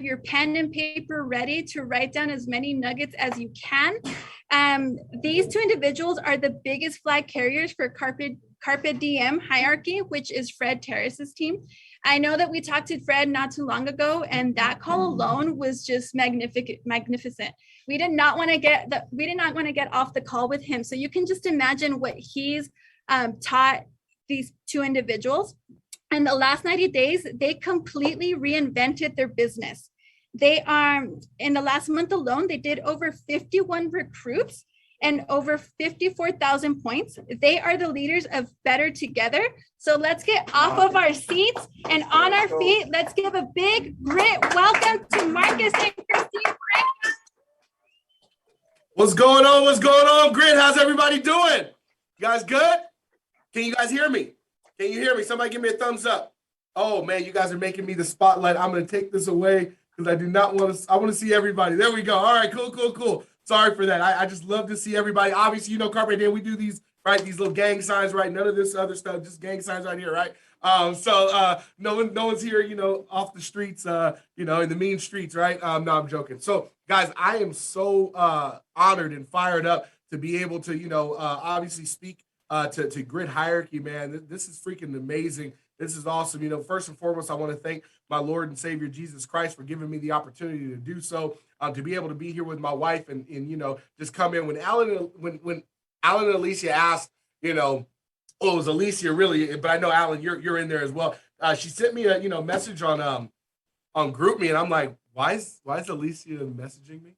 your pen and paper ready to write down as many nuggets as you can. These two individuals are the biggest flag carriers for Carpe Diem hierarchy, which is Fred Terrace's team. I know that we talked to Fred not too long ago, and that call alone was just magnificent. We did not want to get off the call with him. So you can just imagine what he's taught these two individuals. In the last 90 days, they completely reinvented their business. They are, in the last month alone, they did over 51 recruits and over 54,000 points. They are the leaders of BetterTogether. So let's get off of our seats and on our feet. Let's give a big grit welcome to Marques and Christine. What's going on? What's going on, Grit? How's everybody doing? You guys good? Can you guys hear me? Can you hear me? Somebody give me a thumbs up. Oh, man, you guys are making me the spotlight. I'm going to take this away because I do not want to. I want to see everybody. There we go. All right, cool. Sorry for that. I just love to see everybody. Obviously, you know, Carpe Diem, we do these, right? These little gang signs, right? None of this other stuff, just gang signs right here, right? No one's here, you know, off the streets, you know, in the mean streets, right? No, I'm joking. So, guys, I am so honored and fired up to be able to, you know, obviously speak to Grit Hierarchy, man. This is freaking amazing. This is awesome. You know, first and foremost, I want to thank my Lord and Savior Jesus Christ for giving me the opportunity to do so, to be able to be here with my wife and you know, just come in. When Alan and Alicia asked, you know, oh, it was Alicia really, but I know Alan, you're in there as well. She sent me a message on GroupMe, and I'm like, why is Alicia messaging me?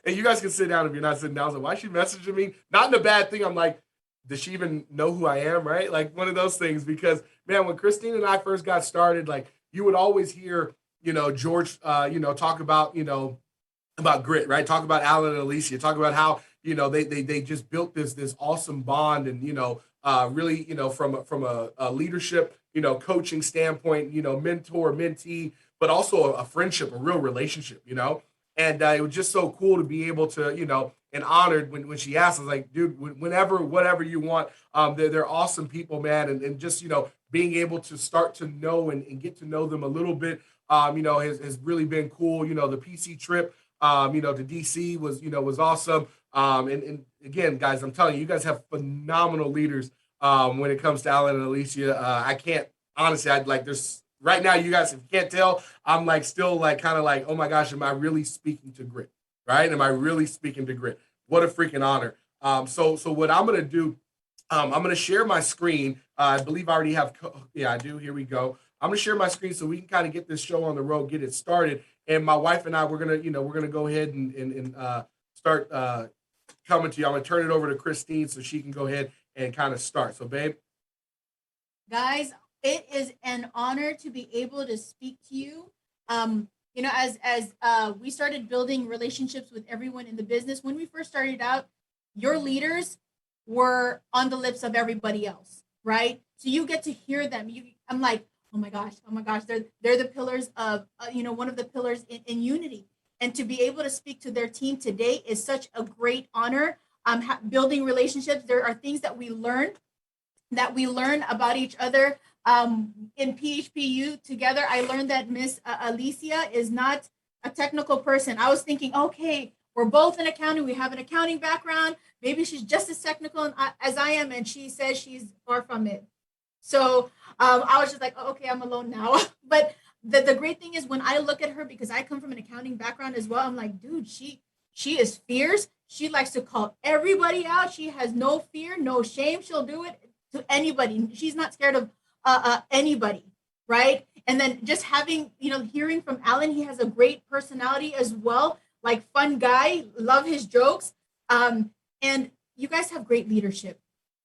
And you guys can sit down if you're not sitting down. I was like, why is she messaging me? Not in a bad thing. I'm like, does she even know who I am, right? Like one of those things, because man, when Christine and I first got started, like you would always hear, you know, George, you know, talk about, you know, about Grit, right? Talk about Alan and Alicia, talk about how, you know, they just built this awesome bond and, you know, really, you know, from a leadership, you know, coaching standpoint, you know, mentor, mentee, but also a friendship, a real relationship, you know? And it was just so cool to be able to, you know, and honored when she asked. I was like, dude, whenever, whatever you want. They're awesome people, man. And just, you know, being able to start to know and get to know them a little bit, you know, has really been cool. You know, the PC trip, you know, to DC was awesome. And again, guys, I'm telling you, you guys have phenomenal leaders when it comes to Alan and Alicia. I can't, honestly, I'd like, there's, right now, you guys, if you can't tell, I'm like still like kind of like, oh my gosh, am I really speaking to Grit? Right? Am I really speaking to Grit? What a freaking honor. So what I'm gonna do, I'm gonna share my screen. I believe I already have. Yeah, I do. Here we go. I'm gonna share my screen so we can kind of get this show on the road, get it started. And my wife and I, we're gonna go ahead and start coming to you. I'm gonna turn it over to Christine so she can go ahead and kind of start. So, babe. Guys, it is an honor to be able to speak to you. You know, as we started building relationships with everyone in the business, when we first started out, your leaders were on the lips of everybody else, right? So you get to hear them. I'm like, oh my gosh, they're the pillars of, you know, one of the pillars in unity. And to be able to speak to their team today is such a great honor. Building relationships, there are things that we learn about each other. In PHPU together, I learned that Miss Alicia is not a technical person. I was thinking, okay, we're both in accounting. We have an accounting background. Maybe she's just as technical as I am. And she says she's far from it. So I was just like, oh, okay, I'm alone now. But the great thing is when I look at her, because I come from an accounting background as well, I'm like, dude, she is fierce. She likes to call everybody out. She has no fear, no shame. She'll do it to anybody. She's not scared of anybody, right? And then just having, you know, hearing from Alan, he has a great personality as well, like fun guy, love his jokes. And you guys have great leadership.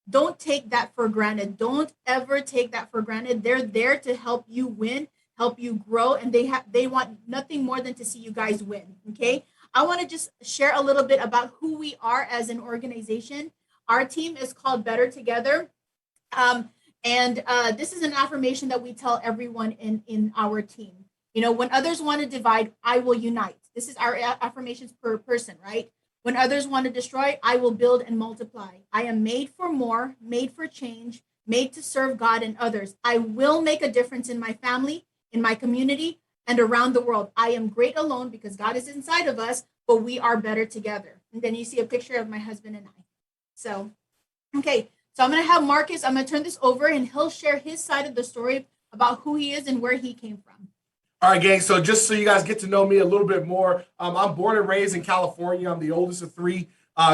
Don't take that for granted. Don't ever take that for granted. They're there to help you win, help you grow, and they want nothing more than to see you guys win, okay? I want to just share a little bit about who we are as an organization. Our team is called BetterTogether. And this is an affirmation that we tell everyone in our team. You know, when others want to divide, I will unite. This is our affirmations per person, right? When others want to destroy, I will build and multiply. I am made for more, made for change, made to serve God and others. I will make a difference in my family, in my community, and around the world. I am great alone because God is inside of us, but we are better together. And then you see a picture of my husband and I. So, okay. So I'm going to have Marques, I'm going to turn this over and he'll share his side of the story about who he is and where he came from. All right, gang. So just so you guys get to know me a little bit more, I'm born and raised in California. I'm the oldest of three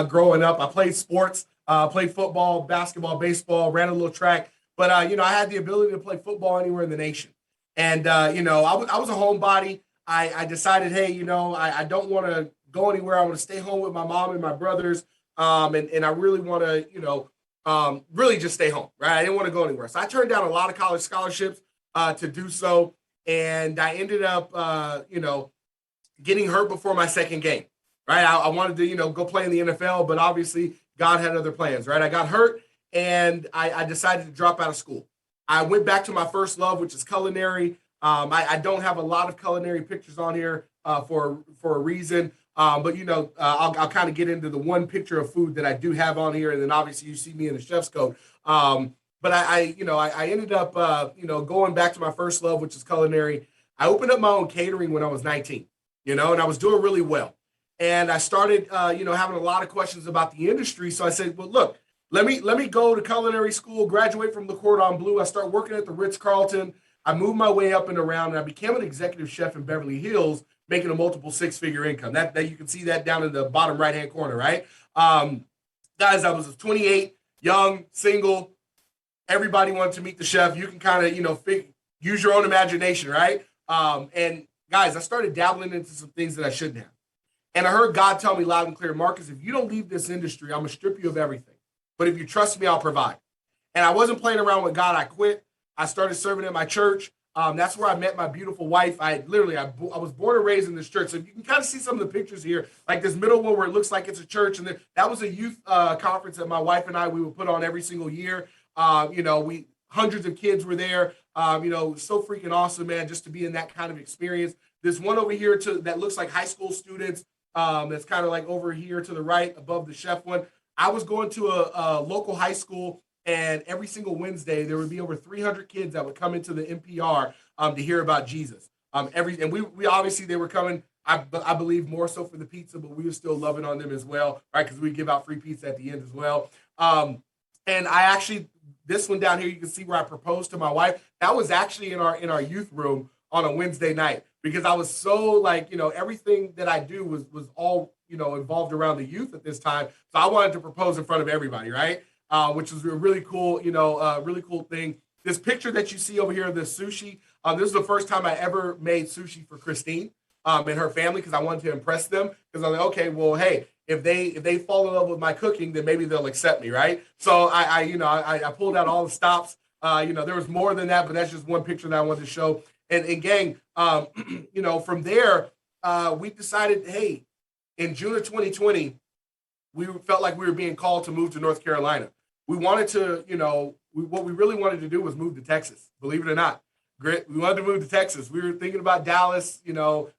growing up. I played sports, played football, basketball, baseball, ran a little track. But, I had the ability to play football anywhere in the nation. And, I was a homebody. I decided, hey, I don't want to go anywhere. I want to stay home with my mom and my brothers. And I really want to, really just stay home, right? I didn't want to go anywhere. So I turned down a lot of college scholarships to do so. And I ended up, getting hurt before my second game, right? I wanted to, go play in the NFL, but obviously God had other plans, right? I got hurt and I decided to drop out of school. I went back to my first love, which is culinary. I don't have a lot of culinary pictures on here for a reason. But I'll kind of get into the one picture of food that I do have on here, and then obviously you see me in the chef's coat. But I ended up going back to my first love, which is culinary. I opened up my own catering when I was 19, and I was doing really well. And I started having a lot of questions about the industry. So I said, well, look, let me go to culinary school, graduate from the Cordon Bleu. I start working at the Ritz-Carlton. I moved my way up and around, and I became an executive chef in Beverly Hills, making a multiple six-figure income. That you can see that down in the bottom right-hand corner, right? Guys, I was 28, young, single. Everybody wanted to meet the chef. You can kind of, use your own imagination, right? And guys, I started dabbling into some things that I shouldn't have. And I heard God tell me loud and clear, Marques, if you don't leave this industry, I'm going to strip you of everything. But if you trust me, I'll provide. And I wasn't playing around with God. I quit. I started serving at my church. That's where I met my beautiful wife. I was born and raised in this church. So you can kind of see some of the pictures here, like this middle one where it looks like it's a church. And that was a youth conference that my wife and we would put on every single year. Hundreds of kids were there. So freaking awesome, man, just to be in that kind of experience. This one over here that looks like high school students. That's kind of like over here to the right above the chef one. I was going to a local high school, and every single Wednesday there would be over 300 kids that would come into the NPR to hear about Jesus. And we obviously they were coming. I believe more so for the pizza, but we were still loving on them as well, right? Because we give out free pizza at the end as well. And I actually, this one down here, you can see where I proposed to my wife. That was actually in our youth room on a Wednesday night, because I was so everything that I do was all involved around the youth at this time. So I wanted to propose in front of everybody, right? Which was a really cool, really cool thing. This picture that you see over here, this sushi, this is the first time I ever made sushi for Christine and her family, because I wanted to impress them. Because I'm like, okay, well, hey, if they fall in love with my cooking, then maybe they'll accept me, right? So I pulled out all the stops. There was more than that, but that's just one picture that I wanted to show. And gang, from there, we decided, hey, in June of 2020, we felt like we were being called to move to North Carolina. We wanted to, what we really wanted to do was move to Texas, believe it or not. We wanted to move to Texas. We were thinking about Dallas,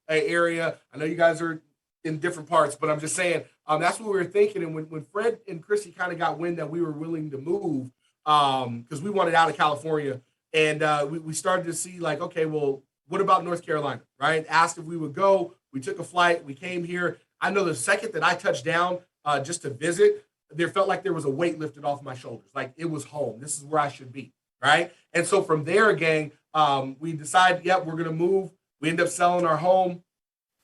area. I know you guys are in different parts, but I'm just saying, that's what we were thinking. And when Fred and Chrissy kind of got wind that we were willing to move, because we wanted out of California, and we started to see like, okay, well, what about North Carolina, right? Asked if we would go. We took a flight. We came here. I know the second that I touched down just to visit, there felt like there was a weight lifted off my shoulders. Like it was home. This is where I should be, right? And so from there, gang, we decided, yep, we're going to move. We ended up selling our home,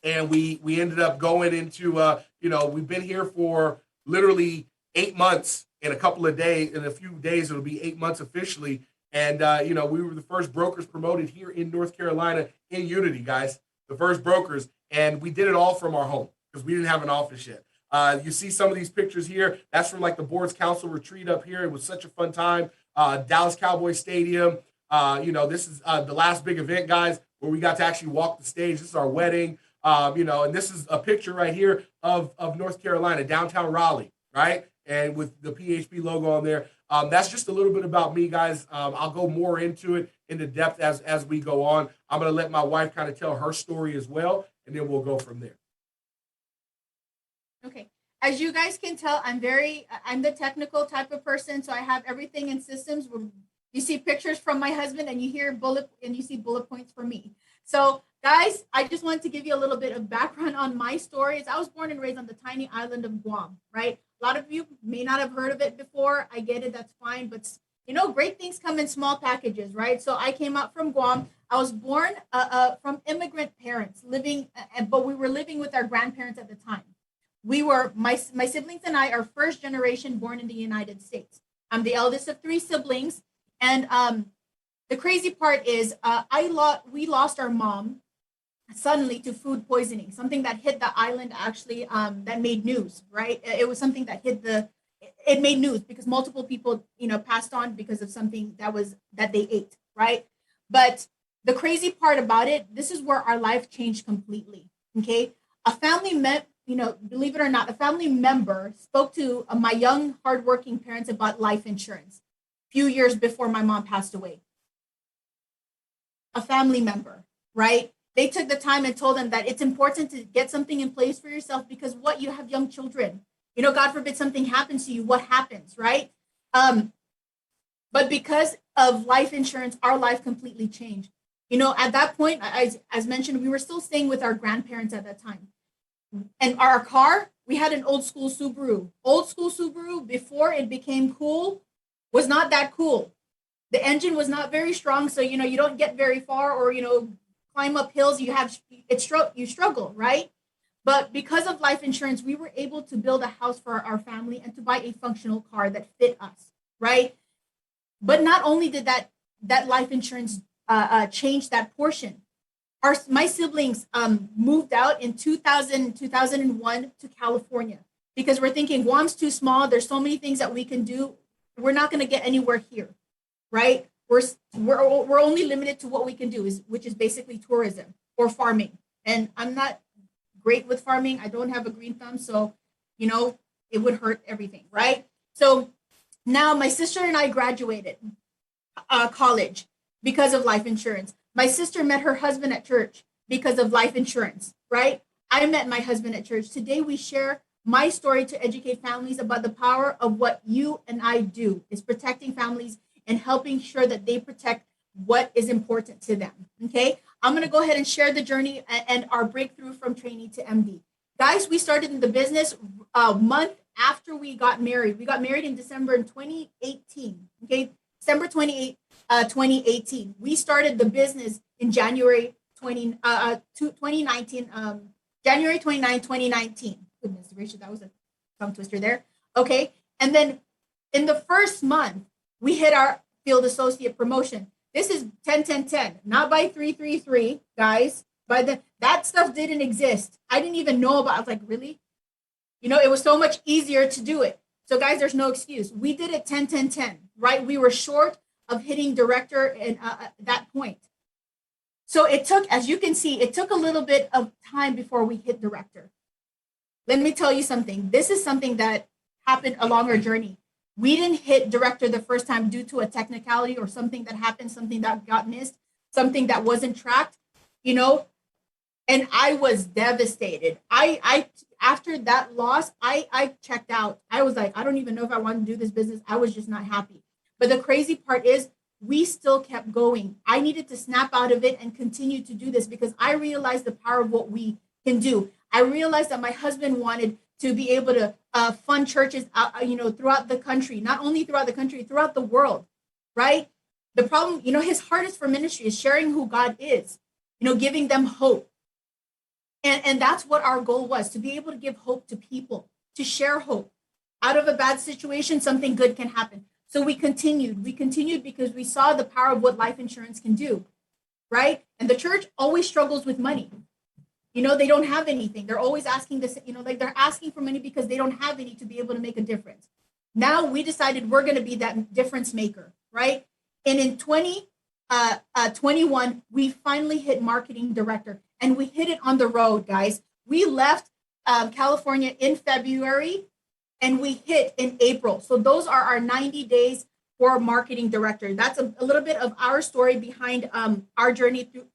and we ended up going into, we've been here for literally 8 months in a couple of days. In a few days, it'll be 8 months officially. And, we were the first brokers promoted here in North Carolina in Unity, guys, the first brokers. And we did it all from our home because we didn't have an office yet. You see some of these pictures here. That's from like the board's council retreat up here. It was such a fun time. Dallas Cowboys Stadium. This is the last big event, guys, where we got to actually walk the stage. This is our wedding. And this is a picture right here of North Carolina, downtown Raleigh, right? And with the PHP logo on there. That's just a little bit about me, guys. I'll go more into it into depth as we go on. I'm going to let my wife kind of tell her story as well, and then we'll go from there. Okay. As you guys can tell, I'm the technical type of person. So I have everything in systems where you see pictures from my husband and you see bullet points for me. So guys, I just wanted to give you a little bit of background on my stories. I was born and raised on the tiny island of Guam, right? A lot of you may not have heard of it before. I get it, that's fine. But, great things come in small packages, right? So I came out from Guam. I was born from immigrant parents but we were living with our grandparents at the time. My siblings and I are first generation born in the United States. I'm the eldest of three siblings. And the crazy part is we lost our mom suddenly to food poisoning, something that hit the island actually, that made news, right? It was something that it made news because multiple people, passed on because of something that they ate, right? But the crazy part about it, this is where our life changed completely, okay? Believe it or not, a family member spoke to my young, hardworking parents about life insurance a few years before my mom passed away. A family member, right? They took the time and told them that it's important to get something in place for yourself because you have young children. God forbid something happens to you, what happens, right? But because of life insurance, our life completely changed. At that point, as mentioned, we were still staying with our grandparents at that time. And our car, we had an old school Subaru. Old school Subaru, before it became cool, was not that cool. The engine was not very strong, so you don't get very far, or climb up hills. You struggle, right? But because of life insurance, we were able to build a house for our family and to buy a functional car that fit us, right? But not only did that life insurance change that portion, my siblings moved out in 2001 to California because we're thinking Guam's too small. There's so many things that we can do. We're not going to get anywhere here, right? We're only limited to what we can do, which is basically tourism or farming. And I'm not great with farming. I don't have a green thumb, so it would hurt everything, right? So now my sister and I graduated college because of life insurance. My sister met her husband at church because of life insurance, right? I met my husband at church. Today we share my story to educate families about the power of what you and I do, is protecting families and helping sure that they protect what is important to them, okay? I'm going to go ahead and share the journey and our breakthrough from trainee to MD. Guys, we started in the business a month after we got married. We got married in December in 2018, okay? December 28, 2018. We started the business in January 2019, January 29, 2019. Goodness gracious, that was a tongue twister there. Okay, and then in the first month, we hit our field associate promotion. This is 10-10-10, not by 333, guys. That stuff didn't exist. I didn't even know about it. I was like, really? It was so much easier to do it. So guys, there's no excuse. We did it 10-10-10, right? We were short of hitting director at that point. So it took, as you can see, it took a little bit of time before we hit director. Let me tell you something. This is something that happened along our journey. We didn't hit director the first time due to a technicality or something that happened, something that got missed, something that wasn't tracked, and I was devastated. I after that loss, I checked out. I was like, I don't even know if I want to do this business. I was just not happy. But the crazy part is we still kept going. I needed to snap out of it and continue to do this because I realized the power of what we can do. I realized that my husband wanted to be able to fund churches, throughout the country, not only throughout the country, throughout the world, right? The problem, his heart is for ministry, is sharing who God is, giving them hope. And that's what our goal was, to be able to give hope to people, to share hope. Out of a bad situation, something good can happen. So we continued because we saw the power of what life insurance can do, right? And the church always struggles with money. They don't have anything. They're always asking this, they're asking for money because they don't have any to be able to make a difference. Now we decided we're going to be that difference maker, right? And in 2021, we finally hit marketing director, and we hit it on the road, guys. We left California in February, and we hit in April. So those are our 90 days for marketing director. That's a little bit of our story behind our journey through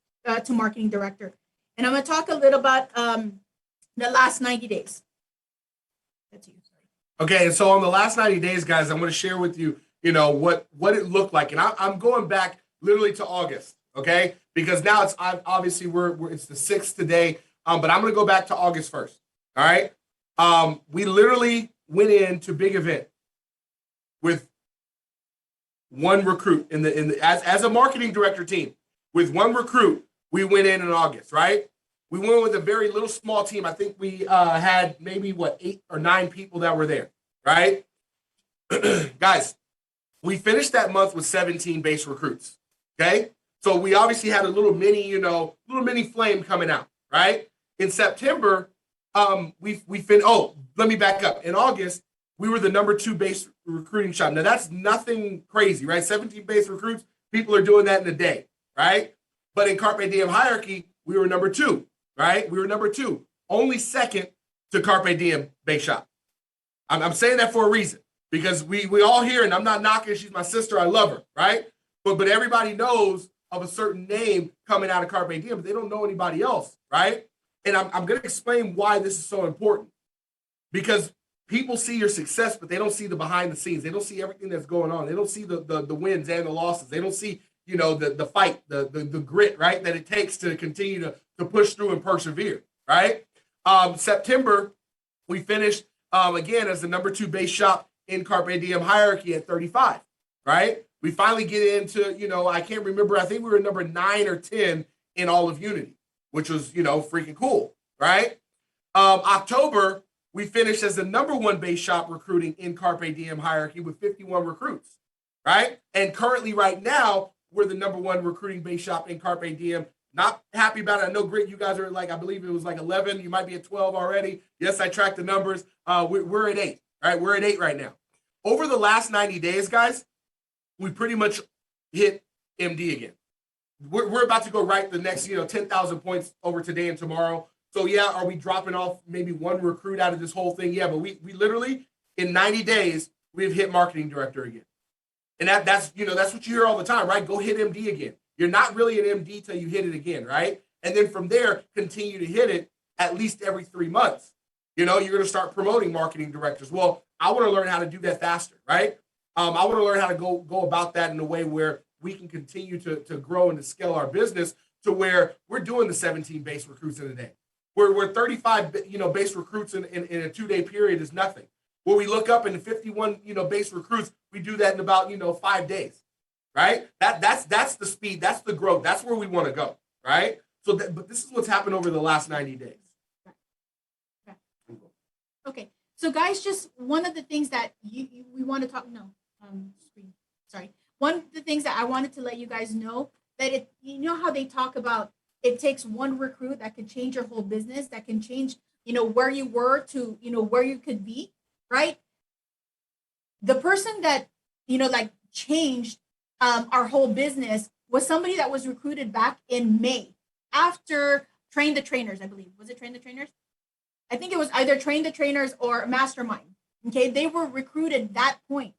to marketing director. And I'm going to talk a little about the last 90 days. That's you. Sorry. Okay, and so on the last 90 days, guys, I'm going to share with you, what it looked like. And I'm going back literally to August, okay? because now it's obviously it's the 6th today. But I'm going to go back to August 1st. All right. We literally went into big event with one recruit as a marketing director team. With one recruit, we went in August, right? We went with a very little small team. I think we had maybe 8 or 9 people that were there, right? Guys, we finished that month with 17 base recruits. Okay. So we obviously had a little mini flame coming out, right? In September, let me back up. In August, we were the number 2 base recruiting shop. Now that's nothing crazy, right? 17 base recruits, people are doing that in a day, right? But in Carpe Diem hierarchy, we were number 2, right? We were number 2, only second to Carpe Diem base shop. I'm saying that for a reason, because we all hear, and I'm not knocking, she's my sister, I love her, right? But everybody knows of a certain name coming out of Carpe Diem, but they don't know anybody else, right? And I'm going to explain why this is so important, because people see your success, but they don't see the behind the scenes. They don't see everything that's going on. They don't see the wins and the losses. They don't see, the fight, the grit, right, that it takes to continue to push through and persevere, right? September, we finished, again, as the number 2 base shop in Carpe Diem hierarchy at 35, right? We finally get into, I can't remember, I think we were number 9 or 10 in all of Unity, which was, freaking cool, right? October, we finished as the number 1 base shop recruiting in Carpe Diem hierarchy with 51 recruits, right? And currently right now, we're the number 1 recruiting base shop in Carpe Diem. Not happy about it. I know, Grit, you guys are I believe it was 11. You might be at 12 already. Yes, I tracked the numbers. We're at 8, right? We're at 8 right now. Over the last 90 days, guys, we pretty much hit MD again. We're about to go right the next, 10,000 points over today and tomorrow. So, yeah, are we dropping off maybe 1 recruit out of this whole thing? Yeah, but we literally, in 90 days, we've hit marketing director again. And that's what you hear all the time, right? Go hit MD again. You're not really an MD till you hit it again, right? And then from there, continue to hit it at least every 3 months. You're going to start promoting marketing directors. Well, I want to learn how to do that faster, right? I want to learn how to go about that in a way where we can continue to grow and to scale our business to where we're doing the 17 base recruits in a day. We're 35, base recruits in a 2-day period is nothing. Where we look up in 51, base recruits, we do that in about, 5 days, right? That's the speed, that's the growth, that's where we want to go, right? But this is what's happened over the last 90 days. Okay, so guys, just one of the things that we want to talk. Sorry. One of the things that I wanted to let you guys know that how they talk about it takes 1 recruit that can change your whole business, that can change, where you were to, where you could be, right? The person that, changed our whole business was somebody that was recruited back in May after Train the Trainers, I believe. Was it Train the Trainers? I think it was either Train the Trainers or Mastermind. Okay, they were recruited that point.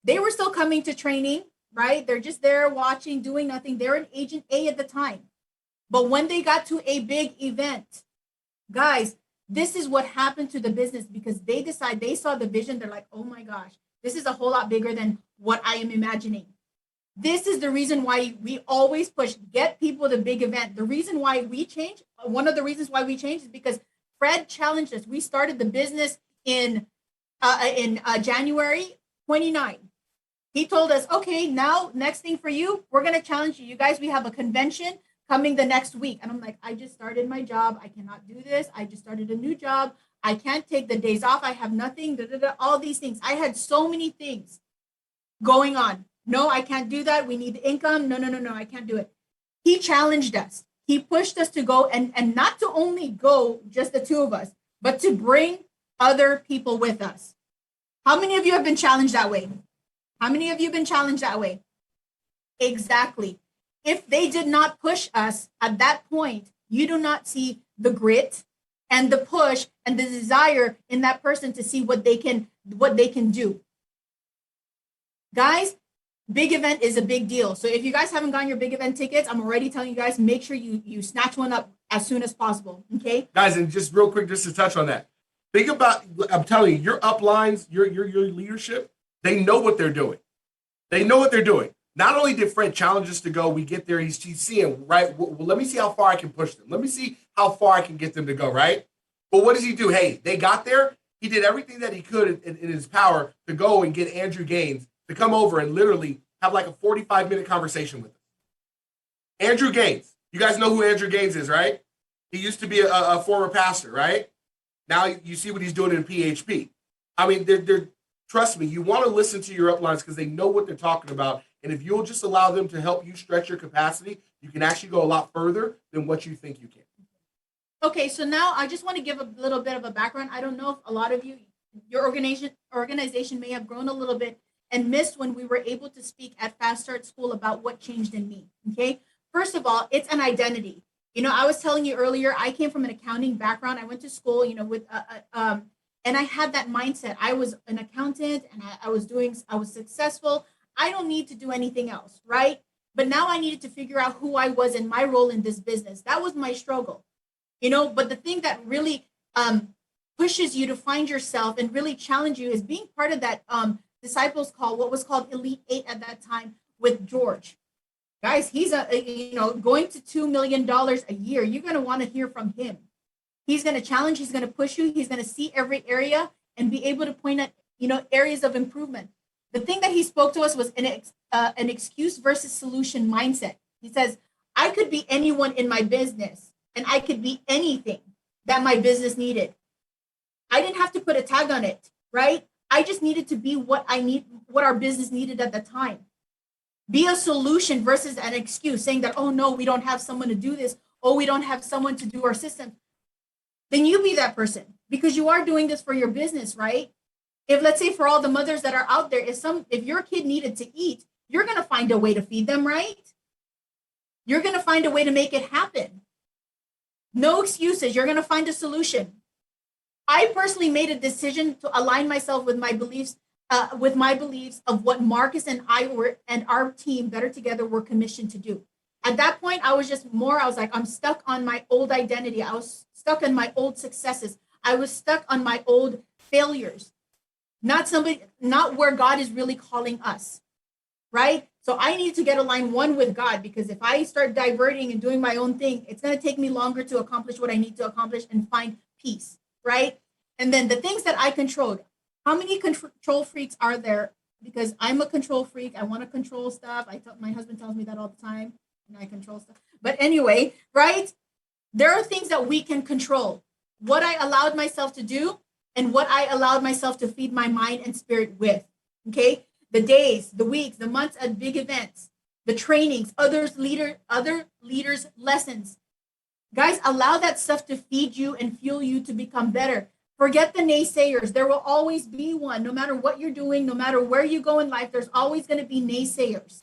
They were still coming to training, right? They're just there watching, doing nothing. They're an agent A at the time. But when they got to a big event, guys, this is what happened to the business because they saw the vision. They're like, oh my gosh, this is a whole lot bigger than what I am imagining. This is the reason why we always push, get people to big event. The reason why we change, one of the reasons why we change is because Fred challenged us. We started the business in January 29. He told us, okay, now next thing for you, we're going to challenge you. You guys, we have a convention coming the next week. And I'm like, I just started my job. I cannot do this. I just started a new job. I can't take the days off. I have nothing, all these things. I had so many things going on. No, I can't do that. We need income. No, I can't do it. He challenged us. He pushed us to go and not to only go just the 2 of us, but to bring other people with us. How many of you have been challenged that way? How many of you have been challenged that way? Exactly. If they did not push us at that point, you do not see the grit and the push and the desire in that person to see what they can do. Guys, big event is a big deal. So if you guys haven't gotten your big event tickets, I'm already telling you guys, make sure you snatch one up as soon as possible. Okay. Guys, and just real quick, just to touch on that. Think about, I'm telling you, your uplines, your leadership, they know what they're doing. They know what they're doing. Not only did Fred challenge us to go, we get there, he's seeing, right? Well, let me see how far I can push them. Let me see how far I can get them to go, right? But what does he do? Hey, they got there. He did everything that he could in his power to go and get Andrew Gaines to come over and literally have like a 45-minute conversation with him. Andrew Gaines. You guys know who Andrew Gaines is, right? He used to be a former pastor, right? Now you see what he's doing in PHP. I mean, trust me, you want to listen to your uplines because they know what they're talking about. And if you'll just allow them to help you stretch your capacity, you can actually go a lot further than what you think you can. Okay, so now I just want to give a little bit of a background. I don't know if a lot of you, your organization may have grown a little bit and missed when we were able to speak at Fast Start School about what changed in me. Okay, first of all, it's an identity. I was telling you earlier, I came from an accounting background. I went to school, with and I had that mindset. I was an accountant and I was successful. I don't need to do anything else, right? But now I needed to figure out who I was and my role in this business. That was my struggle, but the thing that really pushes you to find yourself and really challenge you is being part of that disciples call, what was called Elite 8 at that time with George. Guys, he's going to $2 million a year. You're going to want to hear from him. He's going to challenge, he's going to push you, he's going to see every area and be able to point at, areas of improvement. The thing that he spoke to us was an excuse versus solution mindset. He says, I could be anyone in my business and I could be anything that my business needed. I didn't have to put a tag on it, right? I just needed to be what our business needed at the time. Be a solution versus an excuse, saying that, oh no, we don't have someone to do this. Oh, we don't have someone to do our system. Then you be that person because you are doing this for your business, right? If let's say for all the mothers that are out there, if your kid needed to eat, you're going to find a way to feed them, right? You're going to find a way to make it happen. No excuses. You're going to find a solution. I personally made a decision to align myself with my beliefs of what Marques and I were and our team BetterTogether were commissioned to do. At that point, I was like, I'm stuck on my old identity. I was stuck on my old successes. I was stuck on my old failures. Not where God is really calling us, right? So I need to get aligned with God, because if I start diverting and doing my own thing, it's going to take me longer to accomplish what I need to accomplish and find peace, right? And then the things that I controlled. How many control freaks are there? Because I'm a control freak. I want to control stuff. My husband tells me that all the time, and I control stuff. But anyway, right? There are things that we can control. What I allowed myself to do and what I allowed myself to feed my mind and spirit with, okay? The days, the weeks, the months at big events, the trainings, other leaders' lessons. Guys, allow that stuff to feed you and fuel you to become better. Forget the naysayers. There will always be one. No matter what you're doing, no matter where you go in life, there's always going to be naysayers.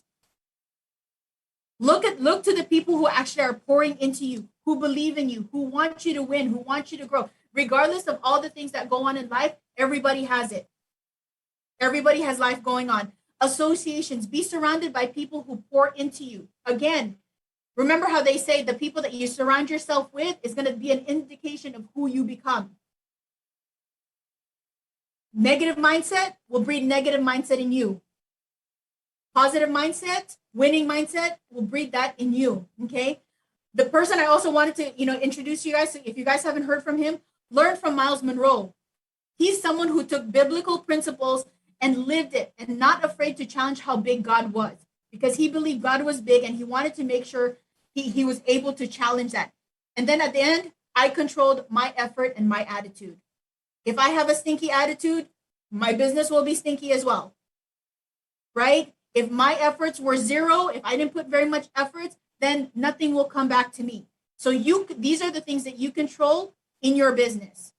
Look to the people who actually are pouring into you, who believe in you, who want you to win, who want you to grow. Regardless of all the things that go on in life, everybody has it. Everybody has life going on. Associations, be surrounded by people who pour into you. Again, remember how they say the people that you surround yourself with is going to be an indication of who you become. Negative mindset will breed negative mindset in you. Positive mindset, winning mindset will breed that in you, okay? The person I also wanted to, introduce you guys, so if you guys haven't heard from him, learn from Miles Monroe. He's someone who took biblical principles and lived it and not afraid to challenge how big God was, because he believed God was big and he wanted to make sure he was able to challenge that. And then at the end, I controlled my effort and my attitude. If I have a stinky attitude, my business will be stinky as well, right? If my efforts were zero, if I didn't put very much effort, then nothing will come back to me. So these are the things that you control in your business.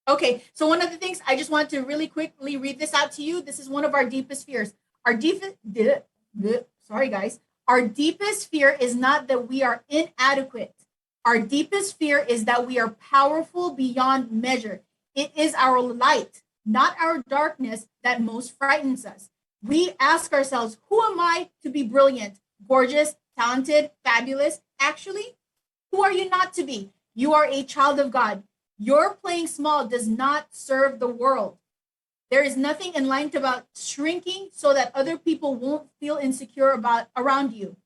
Okay, so one of the things I just want to really quickly read this out to you. This is one of our deepest fears. Our deepest fear is not that we are inadequate. Our deepest fear is that we are powerful beyond measure. It is our light, not our darkness, that most frightens us. We ask ourselves, who am I to be brilliant, gorgeous, talented, fabulous? Actually, who are you not to be? You are a child of God. Your playing small does not serve the world. There is nothing enlightened about shrinking so that other people won't feel insecure around you.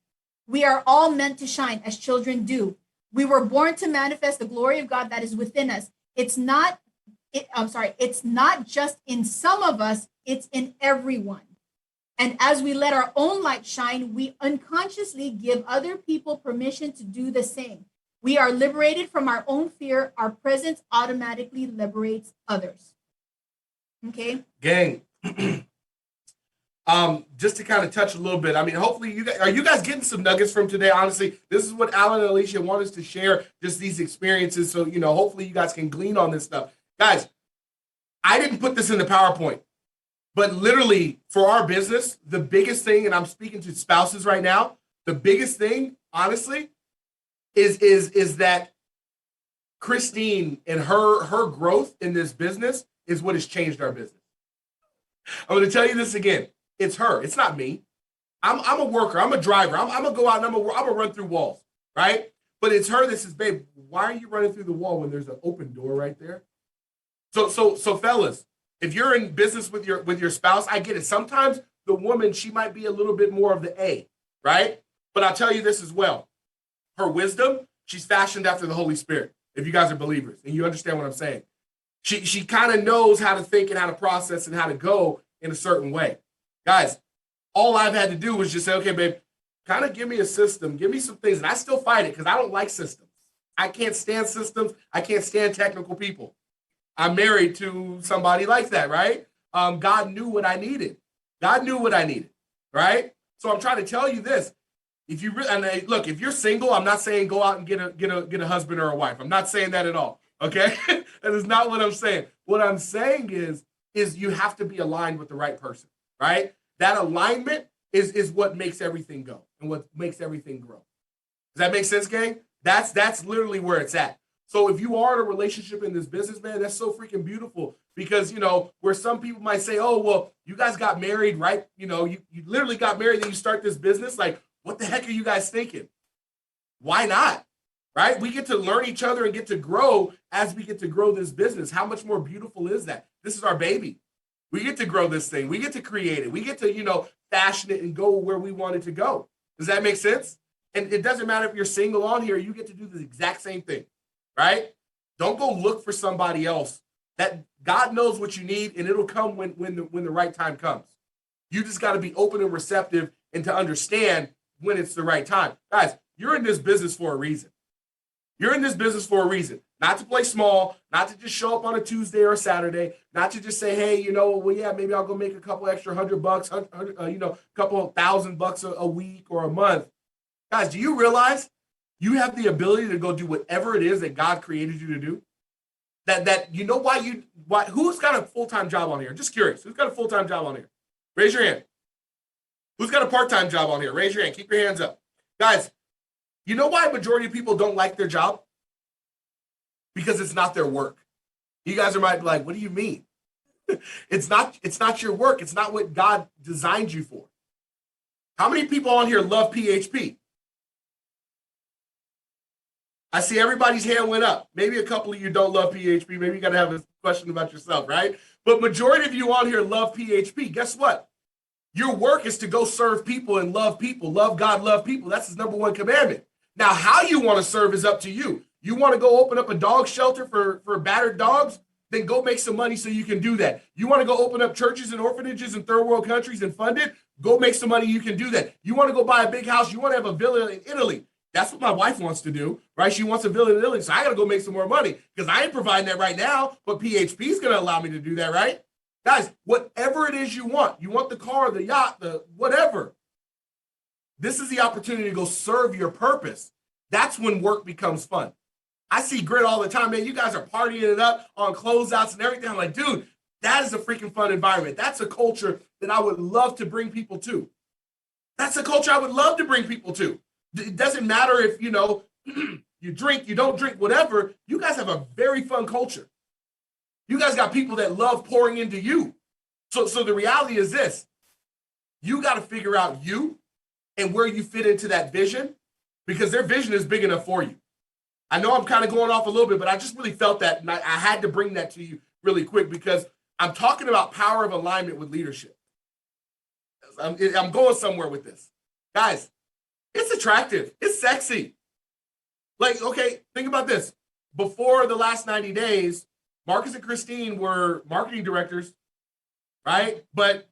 We are all meant to shine as children do. We were born to manifest the glory of God that is within us. It's not just in some of us, it's in everyone. And as we let our own light shine, we unconsciously give other people permission to do the same. We are liberated from our own fear. Our presence automatically liberates others. Okay? Gang. Just to kind of touch a little bit. I mean, hopefully you guys getting some nuggets from today? Honestly, this is what Alan and Alicia want us to share, just these experiences. So, hopefully you guys can glean on this stuff. Guys, I didn't put this in the PowerPoint, but literally for our business, the biggest thing, and I'm speaking to spouses right now, the biggest thing, honestly, is that Christine and her growth in this business is what has changed our business. I'm going to tell you this again. It's her. It's not me. I'm a worker. I'm a driver. I'm going to go out and I'm going to run through walls, right? But it's her that says, babe, why are you running through the wall when there's an open door right there? So fellas, if you're in business with your spouse, I get it. Sometimes the woman, she might be a little bit more of the A, right? But I'll tell you this as well. Her wisdom, she's fashioned after the Holy Spirit, if you guys are believers and you understand what I'm saying. She kind of knows how to think and how to process and how to go in a certain way. Guys, all I've had to do was just say, okay, babe, kind of give me a system, give me some things. And I still fight it because I don't like systems. I can't stand systems. I can't stand technical people. I'm married to somebody like that, right? God knew what I needed. God knew what I needed, right? So I'm trying to tell you this. If you look, if you're single, I'm not saying go out and get a husband or a wife. I'm not saying that at all. Okay, that is not what I'm saying. What I'm saying is you have to be aligned with the right person, right? That alignment is what makes everything go and what makes everything grow. Does that make sense, gang? That's literally where it's at. So if you are in a relationship in this business, man, that's so freaking beautiful because, where some people might say, oh, well, you guys got married, right? You literally got married and you start this business. Like, what the heck are you guys thinking? Why not? Right? We get to learn each other and get to grow as we get to grow this business. How much more beautiful is that? This is our baby. We get to grow this thing. We get to create it. We get to, fashion it and go where we want it to go. Does that make sense? And it doesn't matter if you're single on here, you get to do the exact same thing, right? Don't go look for somebody else. That God knows what you need and it'll come when the right time comes. You just got to be open and receptive and to understand when it's the right time. Guys, you're in this business for a reason. You're in this business for a reason, not to play small, not to just show up on a Tuesday or a Saturday, not to just say, hey, well, yeah, maybe I'll go make a couple extra $100, a couple $1,000 a week or a month. Guys, do you realize you have the ability to go do whatever it is that God created you to do? Who's got a full-time job on here? Just curious. Who's got a full-time job on here? Raise your hand. Who's got a part-time job on here? Raise your hand. Keep your hands up. Guys, you know why a majority of people don't like their job? Because it's not their work. You guys might be like, what do you mean? It's not your work. It's not what God designed you for. How many people on here love PHP? I see everybody's hand went up. Maybe a couple of you don't love PHP. Maybe you got to have a question about yourself, right? But majority of you on here love PHP. Guess what? Your work is to go serve people and love people. Love God, love people. That's his number one commandment. Now, how you want to serve is up to you. You want to go open up a dog shelter for battered dogs? Then go make some money so you can do that. You want to go open up churches and orphanages in third world countries and fund it? Go make some money, you can do that. You want to go buy a big house? You want to have a villa in Italy? That's what my wife wants to do, right? She wants a villa in Italy, so I got to go make some more money because I ain't providing that right now, but PHP is going to allow me to do that, right? Guys, whatever it is you want the car, the yacht, the whatever. This is the opportunity to go serve your purpose. That's when work becomes fun. I see Grit all the time, man. You guys are partying it up on closeouts and everything. I'm like, dude, that is a freaking fun environment. That's a culture that I would love to bring people to. That's a culture I would love to bring people to. It doesn't matter if, you drink, you don't drink, whatever. You guys have a very fun culture. You guys got people that love pouring into you. So the reality is this. You got to figure out you and where you fit into that vision because their vision is big enough for you. I know I'm kind of going off a little bit, but I just really felt that, and I had to bring that to you really quick because I'm talking about power of alignment with leadership. I'm going somewhere with this. Guys, it's attractive. It's sexy. Like, okay, think about this. Before the last 90 days, Marques and Christine were marketing directors, right? But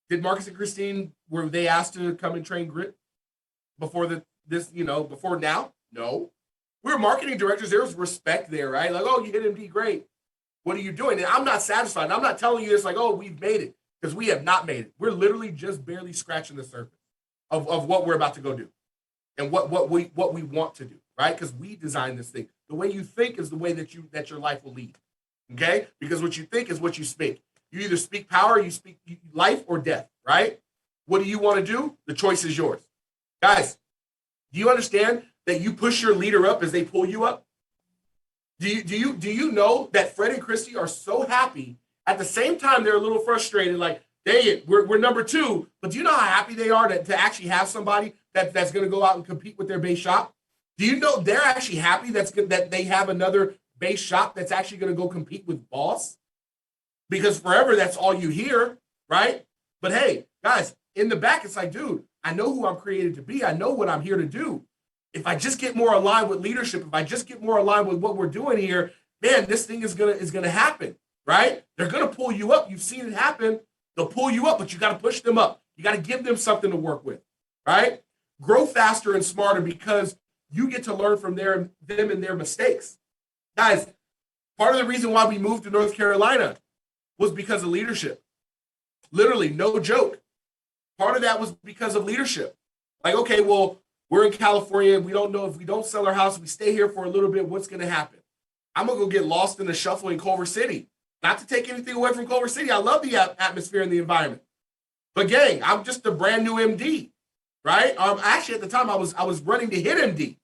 did Marques and Christine, were they asked to come and train grit before before now? No. We were marketing directors. There was respect there, right? Like, oh, you hit MD, great. What are you doing? And I'm not satisfied. And I'm not telling you this like, oh, we've made it, because we have not made it. We're literally just barely scratching the surface of what we're about to go do and what we want to do, right? Because we designed this thing. The way you think is the way that your life will lead, okay? Because what you think is what you speak. You either speak power, you speak life or death, right? What do you want to do? The choice is yours. Guys, do you understand that you push your leader up as they pull you up? Do you know that Fred and Christy are so happy? At the same time, they're a little frustrated, like, dang it, we're number 2. But do you know how happy they are to actually have somebody that's going to go out and compete with their base shop? Do you know they're actually happy that they have another base shop that's actually going to go compete with Boss? Because forever, that's all you hear, right? But hey, guys, in the back, it's like, dude, I know who I'm created to be. I know what I'm here to do. If I just get more aligned with leadership, if I just get more aligned with what we're doing here, man, this thing is gonna happen, right? They're gonna pull you up. You've seen it happen. They'll pull you up, but you got to push them up. You got to give them something to work with, right? Grow faster and smarter because you get to learn from them and their mistakes. Guys, part of the reason why we moved to North Carolina was because of leadership. Literally, no joke. Part of that was because of leadership. Like, okay, well, we're in California. We don't know if we don't sell our house, we stay here for a little bit, what's going to happen? I'm going to go get lost in the shuffle in Culver City. Not to take anything away from Culver City. I love the atmosphere and the environment. But gang, I'm just a brand new MD, right? Actually, at the time, I was running to hit MD.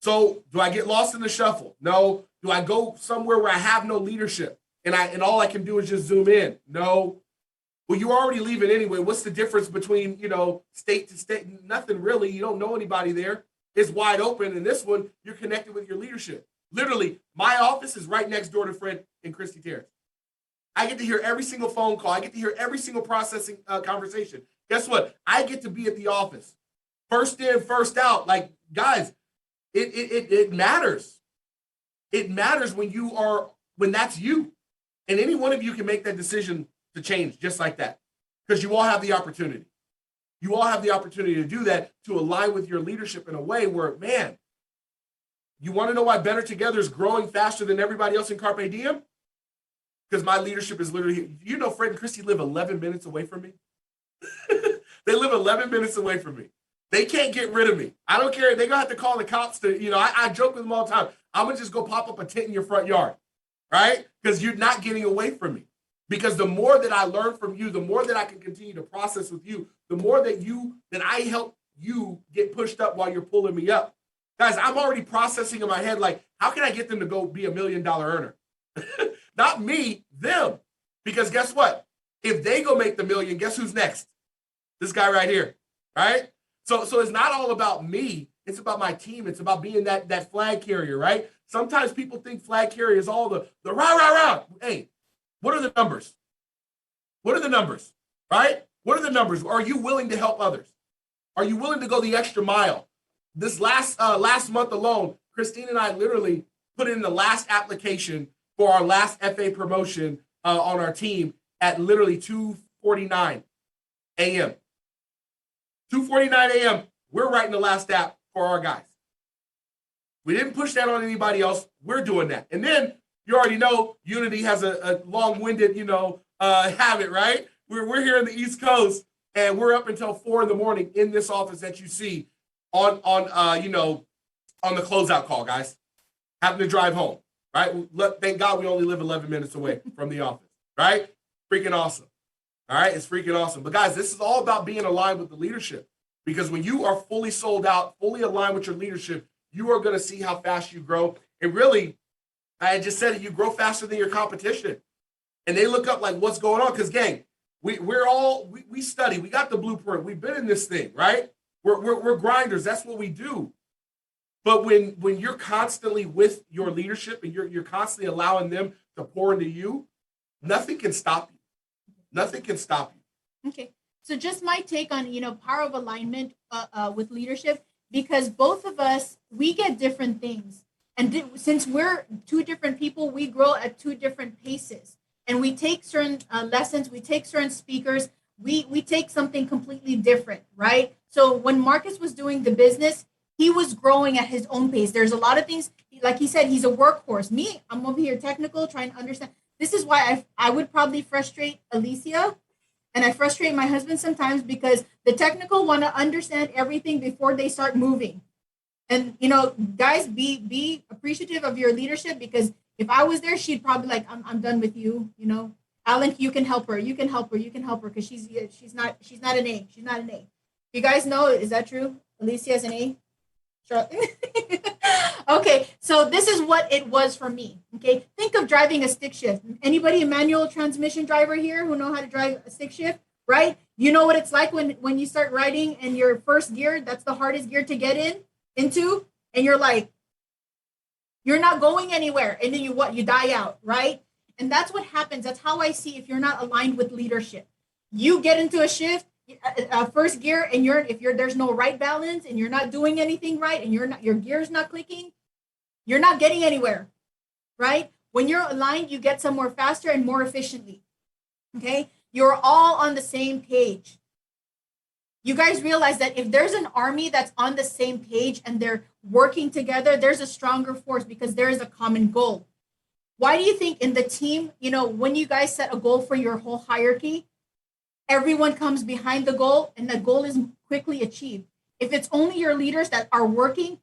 So do I get lost in the shuffle? No. Do I go somewhere where I have no leadership and all I can do is just zoom in? No. Well, you're already leaving anyway. What's the difference between, state to state? Nothing really. You don't know anybody there. It's wide open. And this one, you're connected with your leadership. Literally, my office is right next door to Fred and Christy Terrace. I get to hear every single phone call. I get to hear every single processing conversation. Guess what? I get to be at the office. First in, first out. Like, guys, it matters. It matters when that's you. And any one of you can make that decision to change just like that. Because you all have the opportunity. You all have the opportunity to do that, to align with your leadership in a way where, man, you want to know why BetterTogether is growing faster than everybody else in Carpe Diem? Because my leadership is literally, Fred and Christy live 11 minutes away from me. They live 11 minutes away from me. They can't get rid of me. I don't care. They're going to have to call the cops to, I joke with them all the time. I'm going to just go pop up a tent in your front yard, right? Because you're not getting away from me. Because the more that I learn from you, the more that I can continue to process with you, the more that I help you get pushed up while you're pulling me up. Guys, I'm already processing in my head, like, how can I get them to go be $1 million earner? Not me, them. Because guess what? If they go make the million, guess who's next? This guy right here, right? So it's not all about me. It's about my team. It's about being that flag carrier, right? Sometimes people think flag carrier is all the rah, rah, rah. Hey, what are the numbers? What are the numbers, right? What are the numbers? Are you willing to help others? Are you willing to go the extra mile? This last month alone, Christine and I literally put in the last application for our last FA promotion on our team at literally 2:49 a.m. 2:49 a.m., we're writing the last app for our guys. We didn't push that on anybody else. We're doing that. And then you already know Unity has a long-winded, habit, right? We're here in the East Coast, and we're up until 4 a.m. in this office that you see on the closeout call, guys. Having to drive home, right? Thank God we only live 11 minutes away from the office, right? Freaking awesome. All right, it's freaking awesome. But guys, this is all about being aligned with the leadership, because when you are fully sold out, fully aligned with your leadership, you are going to see how fast you grow. And really, I just said it, you grow faster than your competition. And they look up like, what's going on? Because gang, we study, we got the blueprint, we've been in this thing, right? We're grinders. That's what we do. But when you're constantly with your leadership and you're constantly allowing them to pour into you, nothing can stop you. Nothing can stop you. Okay. So just my take on, power of alignment with leadership, because both of us, we get different things. And since we're two different people, we grow at two different paces. And we take certain lessons, we take certain speakers, we take something completely different, right? So when Marques was doing the business, he was growing at his own pace. There's a lot of things, like he said, he's a workhorse. Me, I'm over here technical, trying to understand. This is why I would probably frustrate Alicia, and I frustrate my husband sometimes, because the technical want to understand everything before they start moving. And guys, be appreciative of your leadership, because if I was there, she'd probably like, I'm done with you. Alan, you can help her. You can help her. You can help her, because she's not an A. She's not an A. You guys know, is that true? Alicia is an A. Sure. Okay, so this is what it was for me. Okay, think of driving a stick shift. Anybody a manual transmission driver here who know how to drive a stick shift, right? You know what it's like when you start riding and your first gear, that's the hardest gear to get into, and you're like, you're not going anywhere, and then you die out, right? And that's what happens. That's how I see if you're not aligned with leadership. You get into a shift, first gear, and there's no right balance, and you're not doing anything right, and your gear's not clicking, you're not getting anywhere, right? When you're aligned, you get somewhere faster and more efficiently. Okay, you're all on the same page. You guys realize that if there's an army that's on the same page and they're working together, there's a stronger force, because there is a common goal. Why do you think in the team, when you guys set a goal for your whole hierarchy, everyone comes behind the goal and the goal is quickly achieved? If it's only your leaders that are working,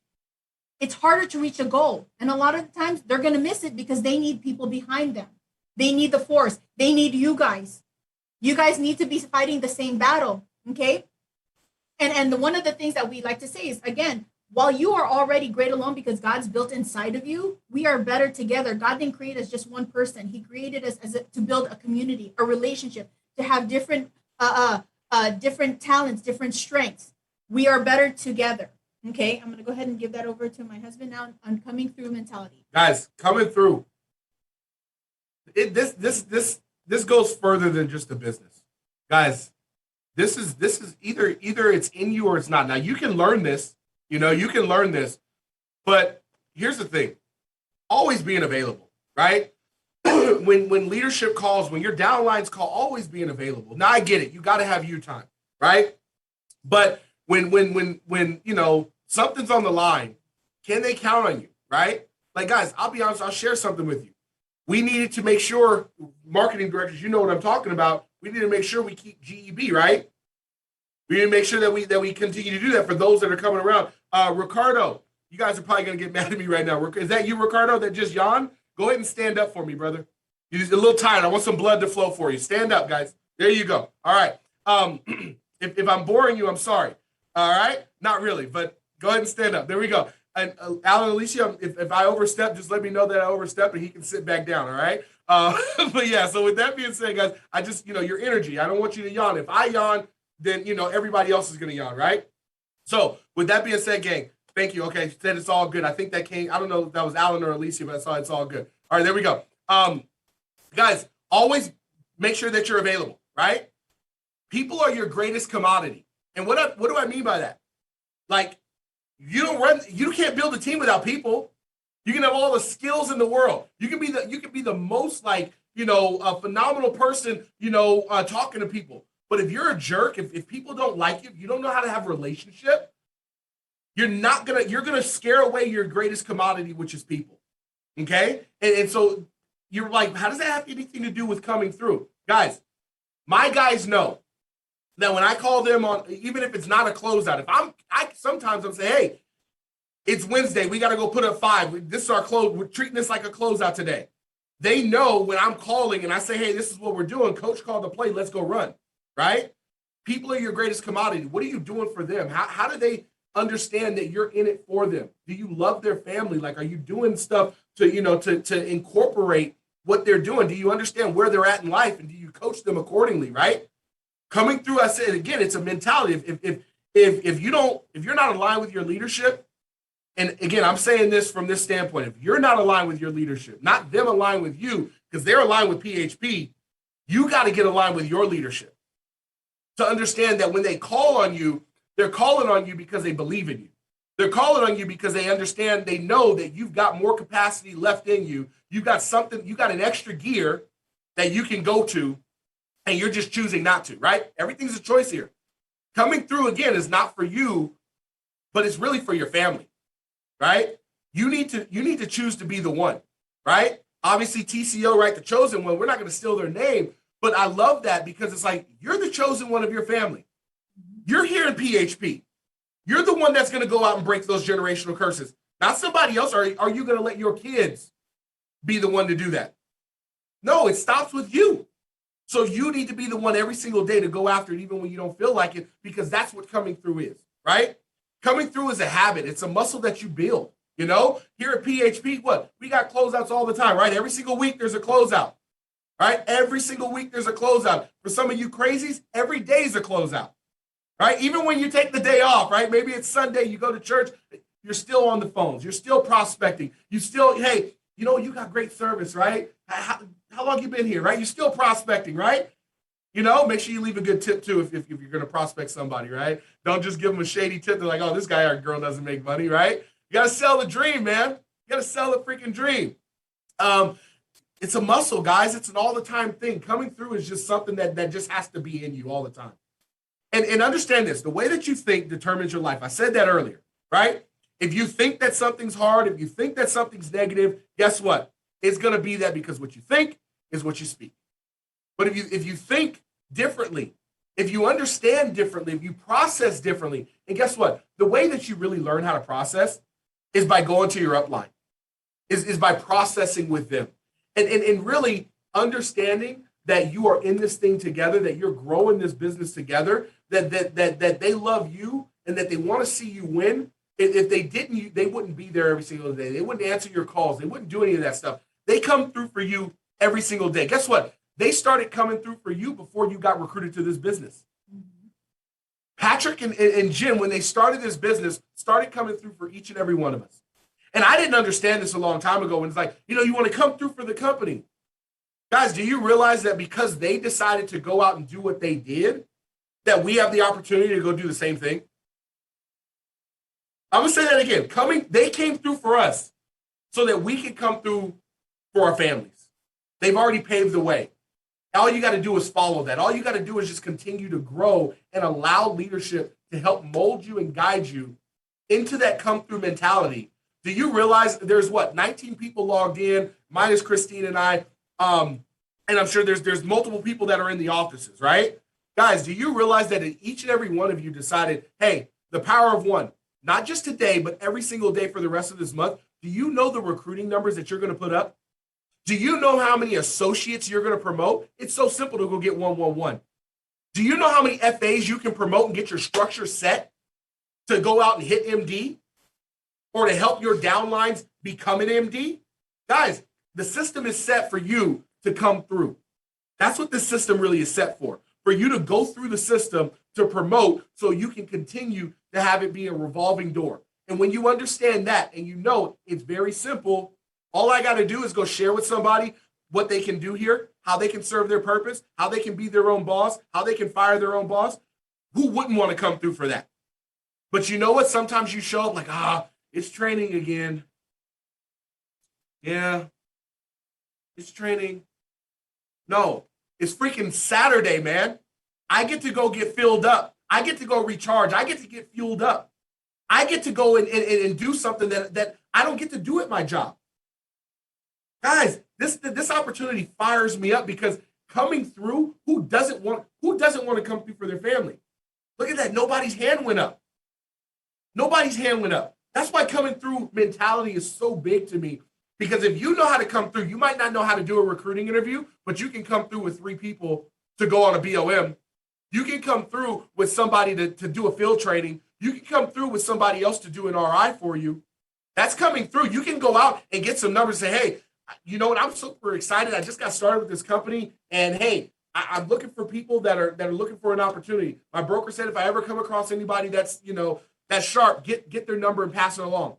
it's harder to reach a goal. And a lot of the times they're going to miss it, because they need people behind them. They need the force. They need you guys. You guys need to be fighting the same battle. Okay. And one of the things that we like to say is, again, while you are already great alone because God's built inside of you, we are better together. God didn't create us just one person. He created us to build a community, a relationship, to have different talents, different strengths. We are better together. Okay, I'm going to go ahead and give that over to my husband now on coming through mentality. Guys, coming through. This goes further than just a business. Guys, this is either it's in you or it's not. Now you can learn this, you can learn this, but here's the thing. Always being available, right? when leadership calls, when your downlines call, always being available. Now I get it. You got to have you time, right? But when something's on the line, can they count on you, right? Like, guys, I'll be honest, I'll share something with you. We needed to make sure, marketing directors, you know what I'm talking about. We need to make sure we keep GEB, right? We need to make sure that we continue to do that for those that are coming around. Ricardo, you guys are probably going to get mad at me right now. Is that you, Ricardo, that just yawned? Go ahead and stand up for me, brother. You're just a little tired. I want some blood to flow for you. Stand up, guys. There you go. All right. If I'm boring you, I'm sorry. All right? Not really, but go ahead and stand up. There we go. And Alan, Alicia, if I overstep, just let me know that I overstepped and he can sit back down, all right? But yeah, so with that being said, guys, I just, your energy, I don't want you to yawn. If I yawn, then, everybody else is going to yawn, right? So with that being said, gang, thank you. Okay, said it's all good. I think that came, I don't know if that was Alan or Alicia, but I saw it's all good. All right, there we go. Guys, always make sure that you're available, right? People are your greatest commodity. And what do I mean by that? Like, you can't build a team without people. You can have all the skills in the world. You can be the most a phenomenal person, talking to people. But if you're a jerk, if people don't like you, if you don't know how to have a relationship, you're gonna scare away your greatest commodity, which is people. Okay? And so you're like, how does that have anything to do with coming through? Guys, my guys know that when I call them on, even if it's not a closeout, sometimes I'm saying, hey, it's Wednesday. We got to go put up 5. This is our close. We're treating this like a closeout today. They know when I'm calling and I say, hey, this is what we're doing. Coach called the play. Let's go run, right? People are your greatest commodity. What are you doing for them? How do they understand that you're in it for them? Do you love their family? Like, are you doing stuff to incorporate what they're doing? Do you understand where they're at in life? And do you coach them accordingly, right? Coming through, I said again, it's a mentality. If you're not aligned with your leadership, And again, I'm saying this from this standpoint. If you're not aligned with your leadership, not them aligned with you, because they're aligned with PHP, you got to get aligned with your leadership to understand that when they call on you, they're calling on you because they believe in you. They're calling on you because they understand, they know that you've got more capacity left in you. You've got something, you got an extra gear that you can go to, and you're just choosing not to, right? Everything's a choice here. Coming through, again, is not for you, but it's really for your family, right? You need to choose to be the one, right? Obviously, TCO, right, the chosen one, we're not going to steal their name, but I love that because it's like, you're the chosen one of your family. You're here in PHP. You're the one that's going to go out and break those generational curses, not somebody else. Are you going to let your kids be the one to do that? No, it stops with you. So you need to be the one every single day to go after it, even when you don't feel like it, because that's what coming through is, right? Coming through is a habit. It's a muscle that you build, you know? Here at PHP, what? We got closeouts all the time, right? Every single week there's a closeout, right? Every single week there's a closeout. For some of you crazies, every day is a closeout. Right? Even when you take the day off, right? Maybe it's Sunday, you go to church, you're still on the phones. You're still prospecting. You still, hey, you know, you got great service, right? How long you been here, right? You're still prospecting, right? You know, make sure you leave a good tip too if you're going to prospect somebody, right? Don't just give them a shady tip. They're like, oh, this guy or girl doesn't make money, right? You got to sell the dream, man. You got to sell the freaking dream. It's a muscle, guys. It's an all the time thing. Coming through is just something that just has to be in you all the time. And understand this, the way that you think determines your life. I said that earlier, right? If you think that something's hard, if you think that something's negative, guess what? It's going to be that, because what you think is what you speak. But if you think differently, if you understand differently, if you process differently, and guess what? The way that you really learn how to process is by going to your upline, is by processing with them. And really understanding that you are in this thing together, that you're growing this business together, that they love you and that they want to see you win. If they didn't, they wouldn't be there every single day. They wouldn't answer your calls. They wouldn't do any of that stuff. They come through for you every single day. Guess what? They started coming through for you before you got recruited to this business. Mm-hmm. Patrick and Jim, when they started this business, started coming through for each and every one of us. And I didn't understand this a long time ago when it's like, you know, you want to come through for the company. Guys, do you realize that because they decided to go out and do what they did, that we have the opportunity to go do the same thing? I'm going to say that again. They came through for us so that we could come through for our families. They've already paved the way. All you got to do is follow that. All you got to do is just continue to grow and allow leadership to help mold you and guide you into that come-through mentality. Do you realize there's 19 people logged in, minus Christine and I, and I'm sure there's multiple people that are in the offices, right? Guys, do you realize that each and every one of you decided, hey, the power of one, not just today, but every single day for the rest of this month? Do you know the recruiting numbers that you're going to put up? Do you know how many associates you're going to promote? It's so simple to go get 111. Do you know how many FAs you can promote and get your structure set to go out and hit MD or to help your downlines become an MD? Guys, the system is set for you to come through. That's what this system really is set for you to go through the system to promote so you can continue to have it be a revolving door. And when you understand that and you know it's very simple, all I got to do is go share with somebody what they can do here, how they can serve their purpose, how they can be their own boss, how they can fire their own boss. Who wouldn't want to come through for that? But you know what? Sometimes you show up like, it's training again. Yeah, it's training. No, it's freaking Saturday, man. I get to go get filled up. I get to go recharge. I get to get fueled up. I get to go and do something that I don't get to do at my job. Guys, this opportunity fires me up because coming through, who doesn't want to come through for their family? Look at that. Nobody's hand went up. Nobody's hand went up. That's why coming through mentality is so big to me. Because if you know how to come through, you might not know how to do a recruiting interview, but you can come through with 3 people to go on a BOM. You can come through with somebody to do a field training. You can come through with somebody else to do an RI for you. That's coming through. You can go out and get some numbers and say, hey, you know what? I'm super excited. I just got started with this company. And hey, I'm looking for people that are looking for an opportunity. My broker said if I ever come across anybody that's sharp, get their number and pass it along.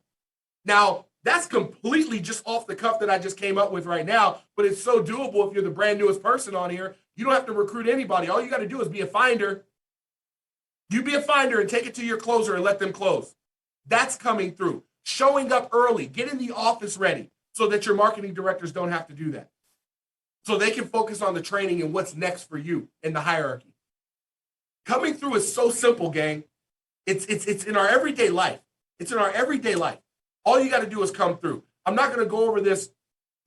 Now, that's completely just off the cuff that I just came up with right now, but it's so doable if you're the brand newest person on here. You don't have to recruit anybody. All you got to do is be a finder. You be a finder and take it to your closer and let them close. That's coming through. Showing up early, getting the office ready so that your marketing directors don't have to do that. So they can focus on the training and what's next for you in the hierarchy. Coming through is so simple, gang. It's in our everyday life. It's in our everyday life. All you got to do is come through. I'm not going to go over this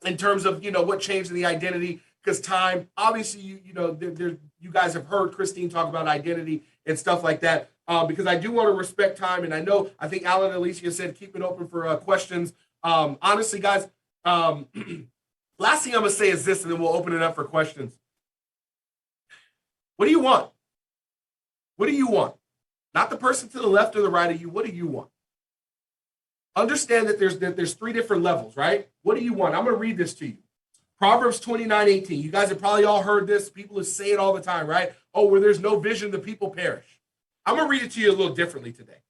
in terms of, what changed in the identity, because time, obviously, you guys have heard Christine talk about identity and stuff like that, because I do want to respect time. And I think Alan and Alicia said, keep it open for questions. Honestly, guys, last thing I'm going to say is this, and then we'll open it up for questions. What do you want? What do you want? Not the person to the left or the right of you. What do you want? Understand that there's three different levels, right? What do you want? I'm going to read this to you. Proverbs 29:18. You guys have probably all heard this. People say it all the time, right? Oh, where there's no vision, the people perish. I'm going to read it to you a little differently today.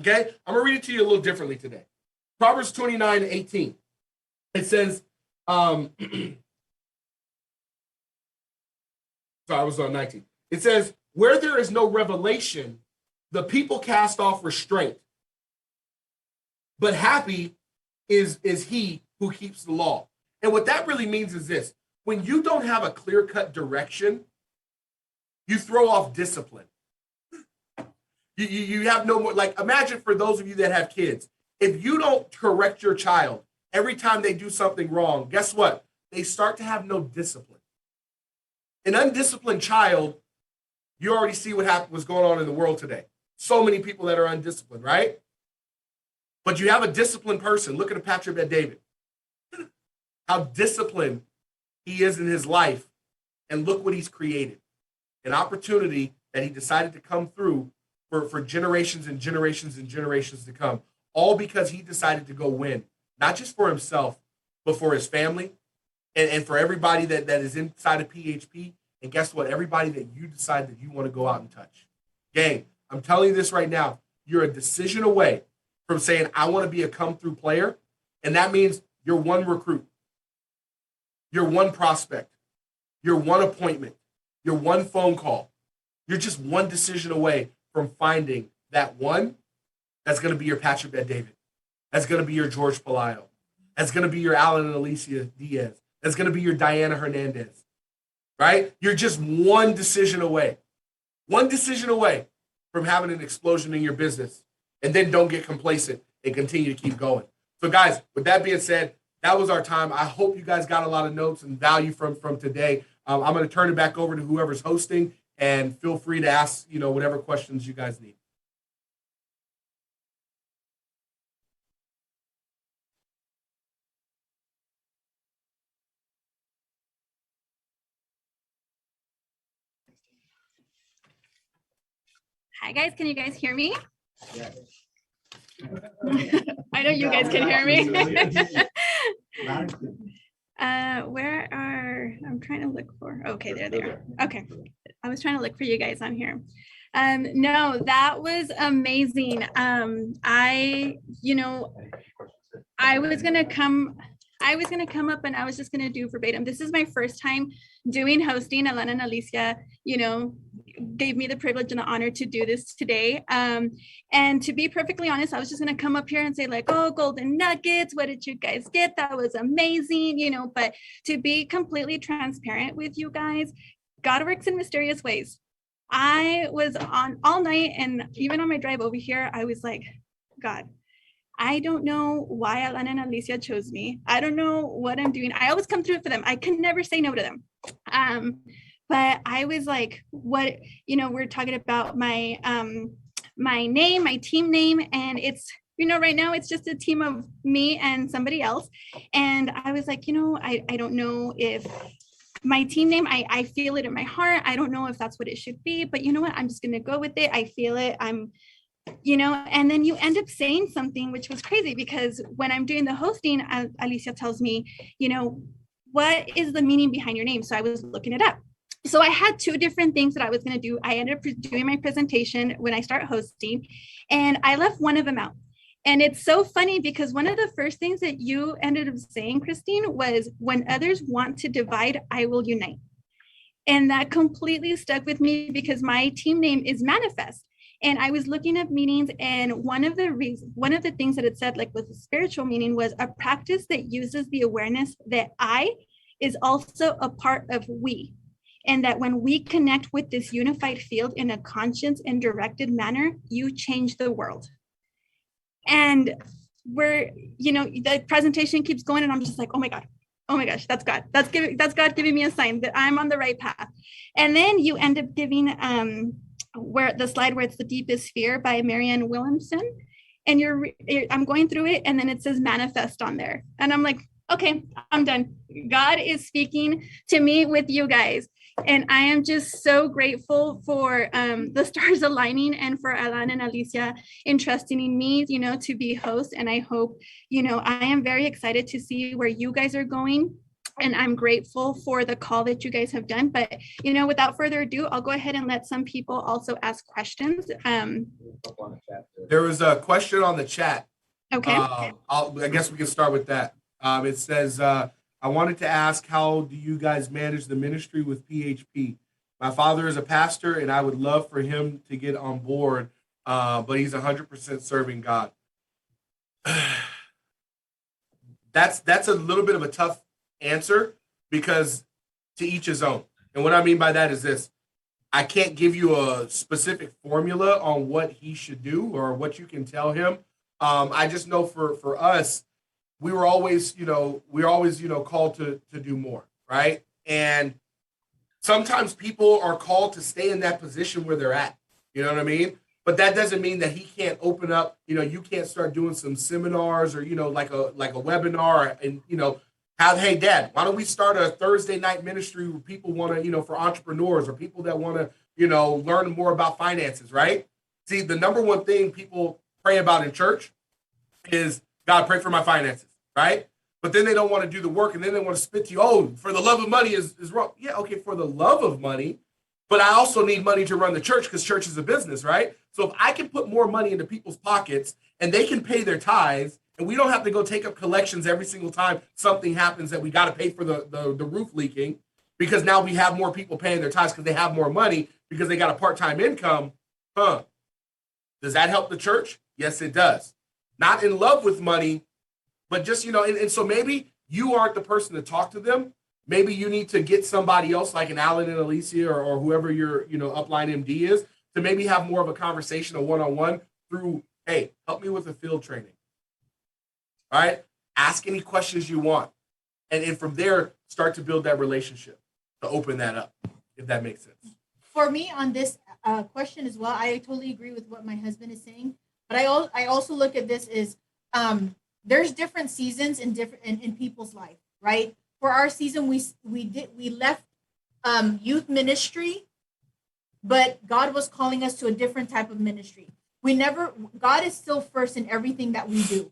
Okay? I'm going to read it to you a little differently today. Proverbs 29:18. It says, sorry, I was on 19. It says, where there is no revelation, the people cast off restraint. But happy is he who keeps the law. And what that really means is this. When you don't have a clear-cut direction, you throw off discipline. You have no more, like, imagine for those of you that have kids, if you don't correct your child every time they do something wrong, guess what? They start to have no discipline. An undisciplined child, you already see what's going on in the world today. So many people that are undisciplined, right? But you have a disciplined person. Look at a Patrick Bet-David. How disciplined he is in his life. And look what he's created. An opportunity that he decided to come through for generations and generations and generations to come. All because he decided to go win. Not just for himself, but for his family. And for everybody that is inside of PHP. And guess what? Everybody that you decide that you want to go out and touch. Gang, I'm telling you this right now. You're a decision away from saying, I want to be a come-through player. And that means you're one recruit. You're one prospect. You're one appointment. You're one phone call. You're just one decision away from finding that one that's going to be your Patrick Bet-David. That's going to be your George Palaio. That's going to be your Alan and Alicia Diaz. That's going to be your Diana Hernandez. Right? You're just one decision away. One decision away from having an explosion in your business. And then don't get complacent and continue to keep going. So, guys, with that being said, that was our time. I hope you guys got a lot of notes and value from today. I'm going to turn it back over to whoever's hosting, and feel free to ask, whatever questions you guys need. Hi, guys. Can you guys hear me? Yeah. I know you guys can hear me. I'm trying to look for, okay, there they are. Okay. I was trying to look for you guys on here. No, that was amazing. I was going to come up and I was just going to do verbatim. This is my first time doing hosting. Alana and Alicia, gave me the privilege and the honor to do this today. And to be perfectly honest, I was just going to come up here and say like, oh, golden nuggets, what did you guys get? That was amazing, but to be completely transparent with you guys, God works in mysterious ways. I was on all night, and even on my drive over here, I was like, God, I don't know why Alana and Alicia chose me. I don't know what I'm doing. I always come through for them. I can never say no to them. But I was like, what, we're talking about my name, my team name, and it's, right now it's just a team of me and somebody else. And I was like, I don't know if my team name, I feel it in my heart. I don't know if that's what it should be, but you know what? I'm just going to go with it. I feel it. And then you end up saying something which was crazy, because when I'm doing the hosting, Alicia tells me, what is the meaning behind your name? So I was looking it up. So I had two different things that I was going to do. I ended up doing my presentation when I start hosting, and I left one of them out. And it's so funny because one of the first things that you ended up saying, Christine, was when others want to divide, I will unite. And that completely stuck with me because my team name is Manifest. And I was looking up meanings, and one of the things that it said, like with the spiritual meaning, was a practice that uses the awareness that I is also a part of we. And that when we connect with this unified field in a conscious and directed manner, you change the world. And the presentation keeps going, and I'm just like, oh my gosh, that's God. That's God giving me a sign that I'm on the right path. And then you end up giving where the slide where it's the deepest fear by Marianne Williamson. And I'm going through it, and then it says manifest on there. And I'm like, okay, I'm done. God is speaking to me with you guys. And I am just so grateful for the stars aligning and for Alan and Alicia entrusting in me, to be host. And I hope, I am very excited to see where you guys are going. And I'm grateful for the call that you guys have done. But, without further ado, I'll go ahead and let some people also ask questions. There was a question on the chat. Okay. I guess we can start with that. It says, I wanted to ask, how do you guys manage the ministry with PHP? My father is a pastor, and I would love for him to get on board, but he's 100% serving God. That's a little bit of a tough answer because to each his own. And what I mean by that is this. I can't give you a specific formula on what he should do or what you can tell him. I just know for us, we were always called to do more, right? And sometimes people are called to stay in that position where they're at. You know what I mean? But that doesn't mean that he can't open up. You can't start doing some seminars or like a webinar and hey, Dad, why don't we start a Thursday night ministry where people want to for entrepreneurs or people that want to learn more about finances, right? See, the number one thing people pray about in church is, God, pray for my finances, right? But then they don't want to do the work, and then they want to spit to you, oh, for the love of money is wrong. Yeah, okay, for the love of money, but I also need money to run the church because church is a business, right? So if I can put more money into people's pockets and they can pay their tithes, and we don't have to go take up collections every single time something happens that we got to pay for the roof leaking, because now we have more people paying their tithes because they have more money because they got a part-time income. Does that help the church? Yes, it does. Not in love with money, but just, and so maybe you aren't the person to talk to them. Maybe you need to get somebody else like an Alan and Alicia or whoever your, upline MD is to maybe have more of a conversation, a one-on-one through, hey, help me with a field training. All right. Ask any questions you want. And from there, start to build that relationship to open that up, if that makes sense. For me on this question as well, I totally agree with what my husband is saying. But I also look at this as there's different seasons in people's life, right? For our season, we left youth ministry, but God was calling us to a different type of ministry. God is still first in everything that we do.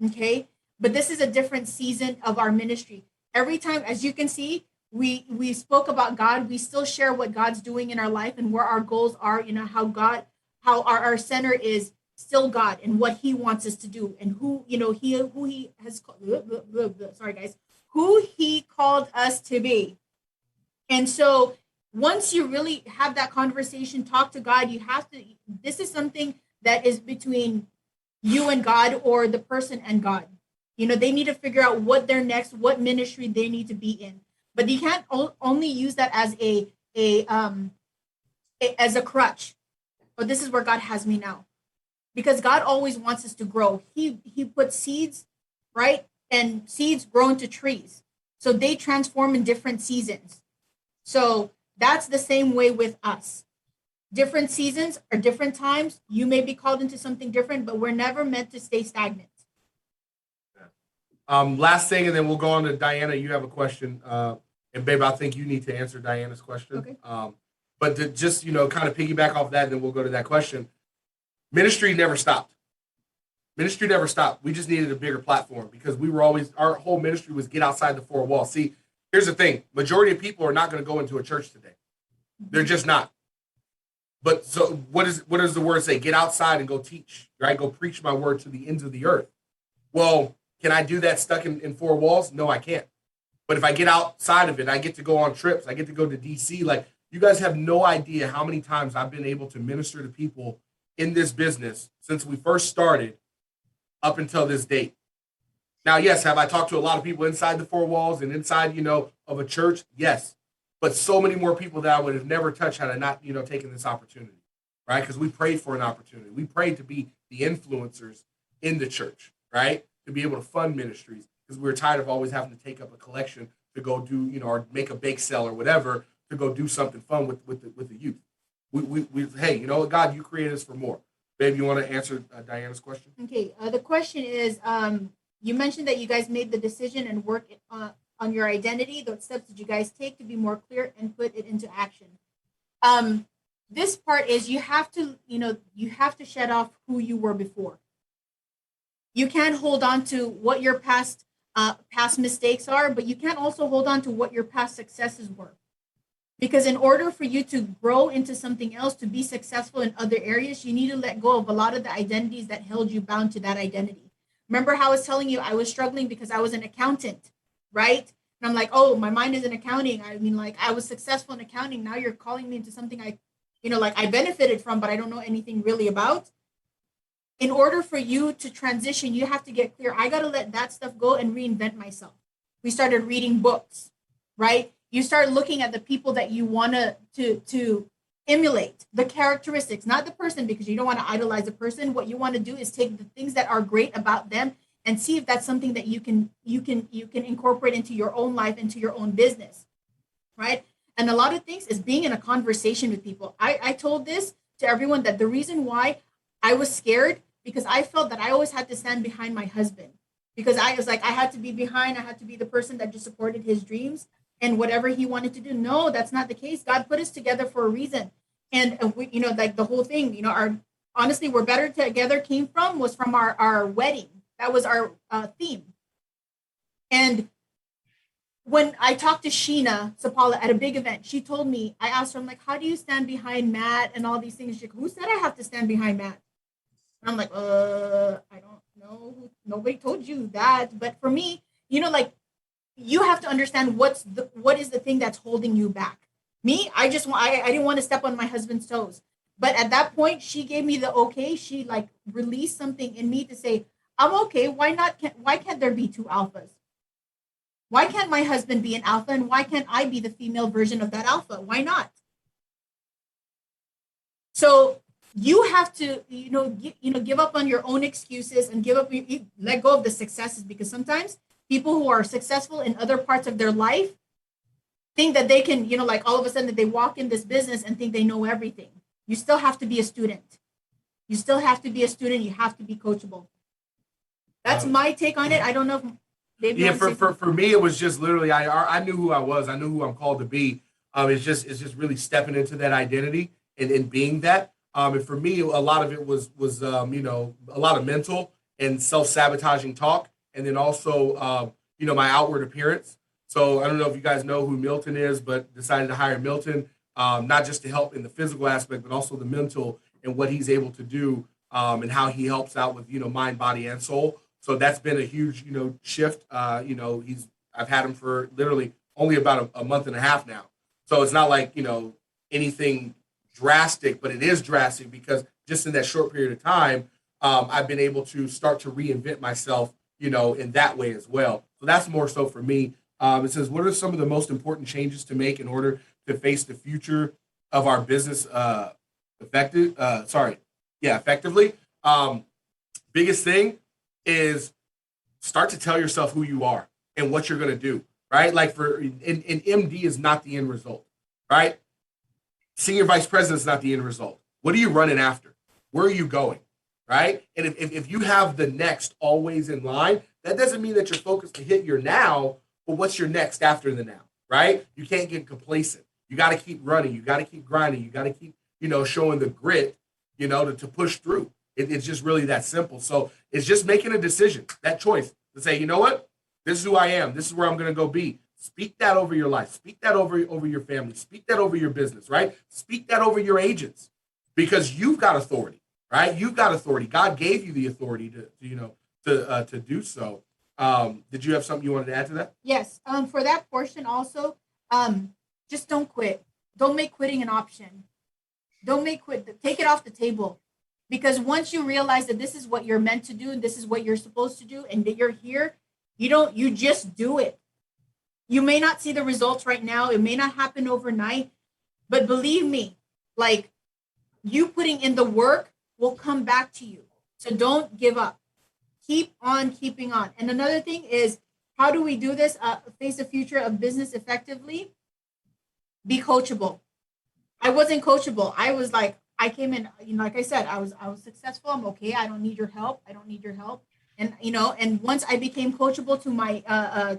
Okay, but this is a different season of our ministry. Every time, as you can see, we spoke about God. We still share what God's doing in our life and where our goals are. How our center is still God and what He wants us to do, and who He has. Sorry, guys, who He called us to be. And so, once you really have that conversation, talk to God. You have to. This is something that is between you and God, or the person and God. They need to figure out what ministry they need to be in. But you can't only use that as as a crutch. But this is where God has me now, because God always wants us to grow. He puts seeds, right, and seeds grow into trees, so they transform in different seasons. So that's the same way with us. Different seasons or different times, you may be called into something different, but we're never meant to stay stagnant. Last thing, and then we'll go on to Diana. You have a question. And babe, I think you need to answer Diana's question. Okay. But to just, kind of piggyback off that, and then we'll go to that question. Ministry never stopped. Ministry never stopped. We just needed a bigger platform because our whole ministry was get outside the four walls. See, here's the thing. Majority of people are not going to go into a church today. They're just not. But so what does the word say? Get outside and go teach, right? Go preach my word to the ends of the earth. Well, can I do that stuck in four walls? No, I can't. But if I get outside of it, I get to go on trips. I get to go to DC. Like, you guys have no idea how many times I've been able to minister to people in this business since we first started up until this date. Now, yes, have I talked to a lot of people inside the four walls and inside, of a church? Yes. But so many more people that I would have never touched had I not, taken this opportunity, right? Because we prayed for an opportunity. We prayed to be the influencers in the church, right? To be able to fund ministries, because we were tired of always having to take up a collection to go do, or make a bake sale or whatever, to go do something fun with the youth. We hey, you know what, God, you created us for more. Babe, you want to answer Diana's question? Okay. The question is, you mentioned that you guys made the decision and work on your identity. What steps did you guys take to be more clear and put it into action? This part is you have to shed off who you were before. You can't hold on to what your past mistakes are, but you can't also hold on to what your past successes were. Because in order for you to grow into something else, to be successful in other areas, you need to let go of a lot of the identities that held you bound to that identity. Remember how I was telling you I was struggling because I was an accountant, right? And I'm like, oh, my mind is in accounting. I mean, like, I was successful in accounting. Now you're calling me into something I benefited from, but I don't know anything really about. In order for you to transition, you have to get clear. I got to let that stuff go and reinvent myself. We started reading books, right? You start looking at the people that you want to emulate, the characteristics, not the person, because you don't want to idolize a person. What you want to do is take the things that are great about them and see if that's something that you can incorporate into your own life, into your own business, right? And a lot of things is being in a conversation with people. I told this to everyone, that the reason why I was scared, because I felt that I always had to stand behind my husband, because I was like, I had to be the person that just supported his dreams and whatever he wanted to do. No, that's not the case. God put us together for a reason. And we, like the whole thing, honestly, where Better Together came from was from our wedding. That was our theme. And when I talked to Sheena Sapala at a big event, she told me, I asked her, I'm like, how do you stand behind Matt and all these things? She's like, who said I have to stand behind Matt? And I'm like, I don't know. Nobody told you that. But for me, you have to understand what is the thing that's holding you back. Me, I didn't want to step on my husband's toes. But at that point, she gave me the okay. She released something in me to say, I'm okay. Why can't there be two alphas? Why can't my husband be an alpha, and why can't I be the female version of that alpha? Why not? So you have to, give up on your own excuses and let go of the successes, because sometimes people who are successful in other parts of their life think that they can, all of a sudden that they walk in this business and think they know everything. You still have to be a student. You have to be coachable. That's my take on it. I don't know if for me, it was just literally, I knew who I was. I knew who I'm called to be. It's just really stepping into that identity and being that. And for me, a lot of it was a lot of mental and self-sabotaging talk. And then also, my outward appearance. So I don't know if you guys know who Milton is, but decided to hire Milton, not just to help in the physical aspect, but also the mental and what he's able to do, and how he helps out with, mind, body, and soul. So that's been a huge, shift. I've had him for literally only about a month and a half now. So it's not like, anything drastic, but it is drastic because just in that short period of time, I've been able to start to reinvent myself, in that way as well. So that's more so for me. It says, what are some of the most important changes to make in order to face the future of our business effectively? Biggest thing is start to tell yourself who you are and what you're going to do, right? Like and MD is not the end result, right? Senior vice president is not the end result. What are you running after? Where are you going, right? And if you have the next always in line, that doesn't mean that you're focused to hit your now, but what's your next after the now, right? You can't get complacent. You got to keep running. You got to keep grinding. You got to keep, showing the grit, to push through. It's just really that simple. So it's just making a decision, that choice to say, you know what? This is who I am. This is where I'm going to go be. Speak that over your life. Speak that over your family. Speak that over your business, right? Speak that over your agents. because you've got authority, right? You've got authority. God gave you the authority to do so. Did you have something you wanted to add to that? Yes. For that portion also, just don't quit. Don't make quitting an option. Don't make quit. Take it off the table. Because once you realize that this is what you're meant to do and this is what you're supposed to do and that you're here, you just do it. You may not see the results right now. It may not happen overnight, but believe me, like you putting in the work will come back to you. So don't give up. Keep on keeping on. And another thing is, how do we do this? Face the future of business effectively. Be coachable. I wasn't coachable. I was like, I came in, like I said, I was successful. I'm okay. I don't need your help. I don't need your help. And, and once I became coachable to my,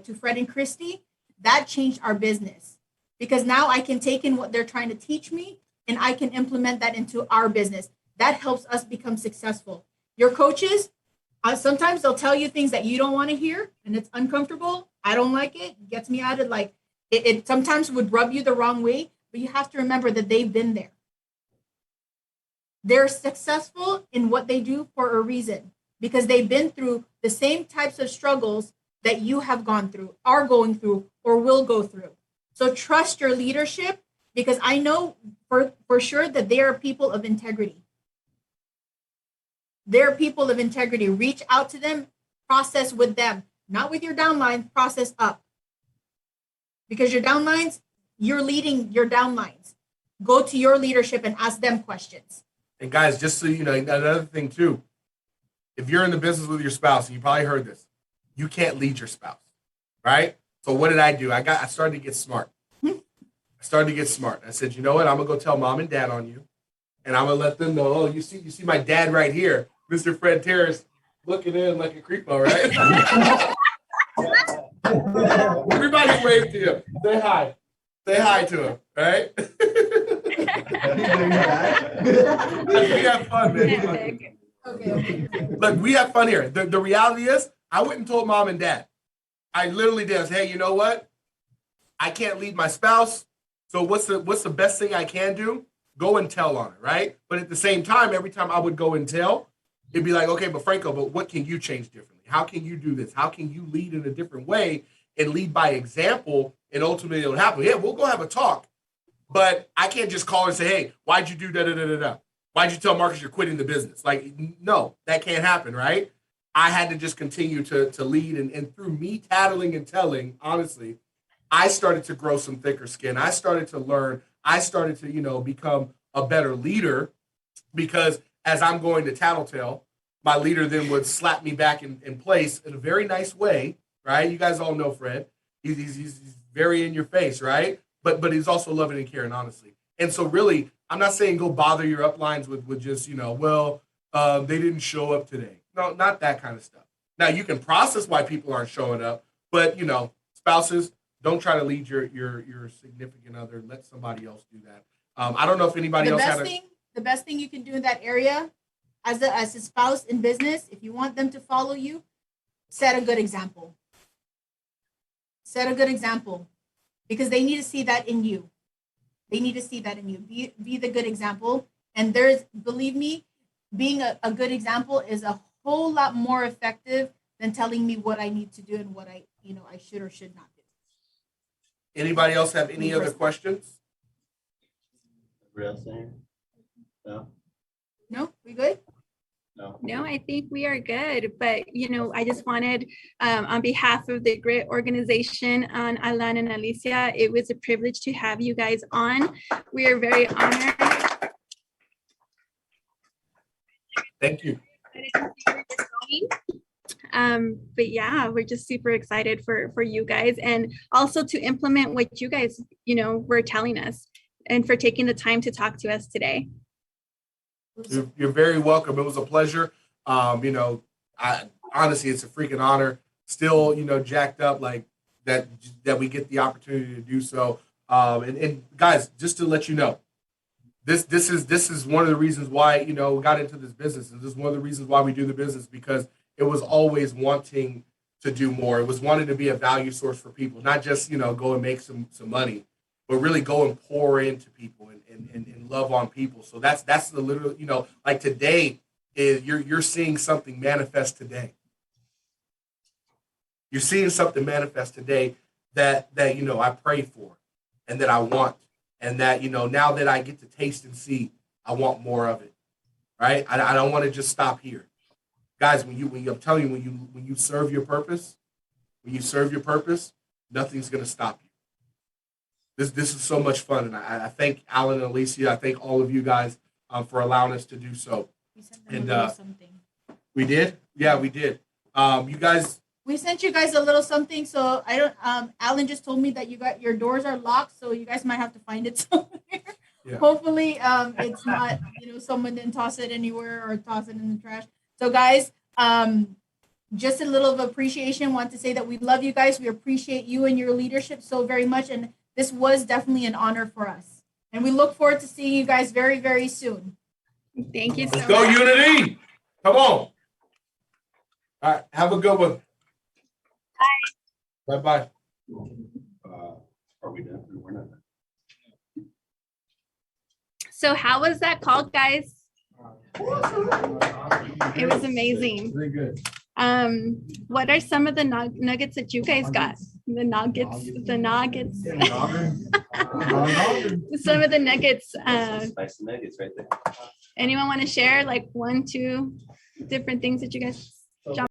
to Fred and Christy, that changed our business because now I can take in what they're trying to teach me and I can implement that into our business. That helps us become successful. Your coaches, sometimes they'll tell you things that you don't want to hear and it's uncomfortable. I don't like it. It gets me out of like, it sometimes would rub you the wrong way, but you have to remember that they've been there. They're successful in what they do for a reason because they've been through the same types of struggles that you have gone through, are going through, or will go through. So trust your leadership because I know for sure that they are people of integrity. They're people of integrity. Reach out to them, process with them, not with your downlines, process up. Because your downlines, you're leading your downlines. Go to your leadership and ask them questions. And guys, just so you know, another thing too, if you're in the business with your spouse, and you probably heard this, you can't lead your spouse, right? So what did I do? I started to get smart. I said, you know what? I'm gonna go tell mom and dad on you, and I'm gonna let them know. Oh, you see my dad right here, Mr. Fred Terrace, looking in like a creepo, right? Everybody wave to him. Say hi. Say hi to him, right? We have fun, man. Okay. Look, we have fun here. The reality is, I went and told mom and dad. I literally did. I said, hey, you know what? I can't lead my spouse. So what's the best thing I can do? Go and tell on it, right? But at the same time, every time I would go and tell, it'd be like, okay, but Franco, but what can you change differently? How can you do this? How can you lead in a different way and lead by example? And ultimately it'll happen. Yeah, we'll go have a talk. But I can't just call and say, hey, why'd you do da-da-da-da-da? Why'd you tell Marques you're quitting the business? Like, no, that can't happen, right? I had to just continue to lead. And through me tattling and telling, honestly, I started to grow some thicker skin. I started to learn. I started to, become a better leader because as I'm going to tattletale, my leader then would slap me back in place in a very nice way, right? You guys all know Fred. He's very in your face, right? But he's also loving and caring, honestly. And so really, I'm not saying go bother your uplines with just, they didn't show up today. No, not that kind of stuff. Now, you can process why people aren't showing up, but, spouses, don't try to lead your significant other. Let somebody else do that. I don't know if anybody else had the best thing you can do in that area as a spouse in business, if you want them to follow you, set a good example. Set a good example because they need to see that in you. They need to see that in you. Be the good example. And believe me, being a good example is a whole lot more effective than telling me what I need to do and what I should or should not do. Anybody else have any other questions? Real thing? No. No, we good? No, I think we are good. But, I just wanted, on behalf of the GRIT organization, on Alan and Alicia, it was a privilege to have you guys on. We are very honored. Thank you. But yeah, we're just super excited for you guys and also to implement what you guys, were telling us and for taking the time to talk to us today. You're very welcome. It was a pleasure. Honestly, it's a freaking honor. Still, jacked up like that we get the opportunity to do so. And guys, just to let you know, this is one of the reasons why we got into this business, and this is one of the reasons why we do the business because it was always wanting to do more. It was wanting to be a value source for people, not just go and make some money, but really go and pour into people and love on people. So that's the literal, like today is you're seeing something manifest today. You're seeing something manifest today that I pray for and that I want, and that now that I get to taste and see, I want more of it. Right? I don't want to just stop here, guys. I'm telling you, when you serve your purpose, nothing's gonna stop you. This is so much fun, and I thank Alan and Alicia. I thank all of you guys for allowing us to do so. We sent them a little something. We did, yeah, we did. You guys. We sent you guys a little something. So I don't. Alan just told me that your doors are locked, so you guys might have to find it somewhere. Yeah. Hopefully, it's not someone didn't toss it anywhere or toss it in the trash. So guys, just a little of appreciation. Want to say that we love you guys. We appreciate you and your leadership so very much, and this was definitely an honor for us. And we look forward to seeing you guys very, very soon. Thank you so much. Let's go, Unity. Come on. All right. Have a good one. Bye. Bye-bye. Are we done? We're not done. So how was that called, guys? It was amazing. Very good. What are some of the nuggets that you guys got? The nuggets. Some of the nuggets. Spicy nuggets right there. Anyone want to share like 1, 2 different things that you guys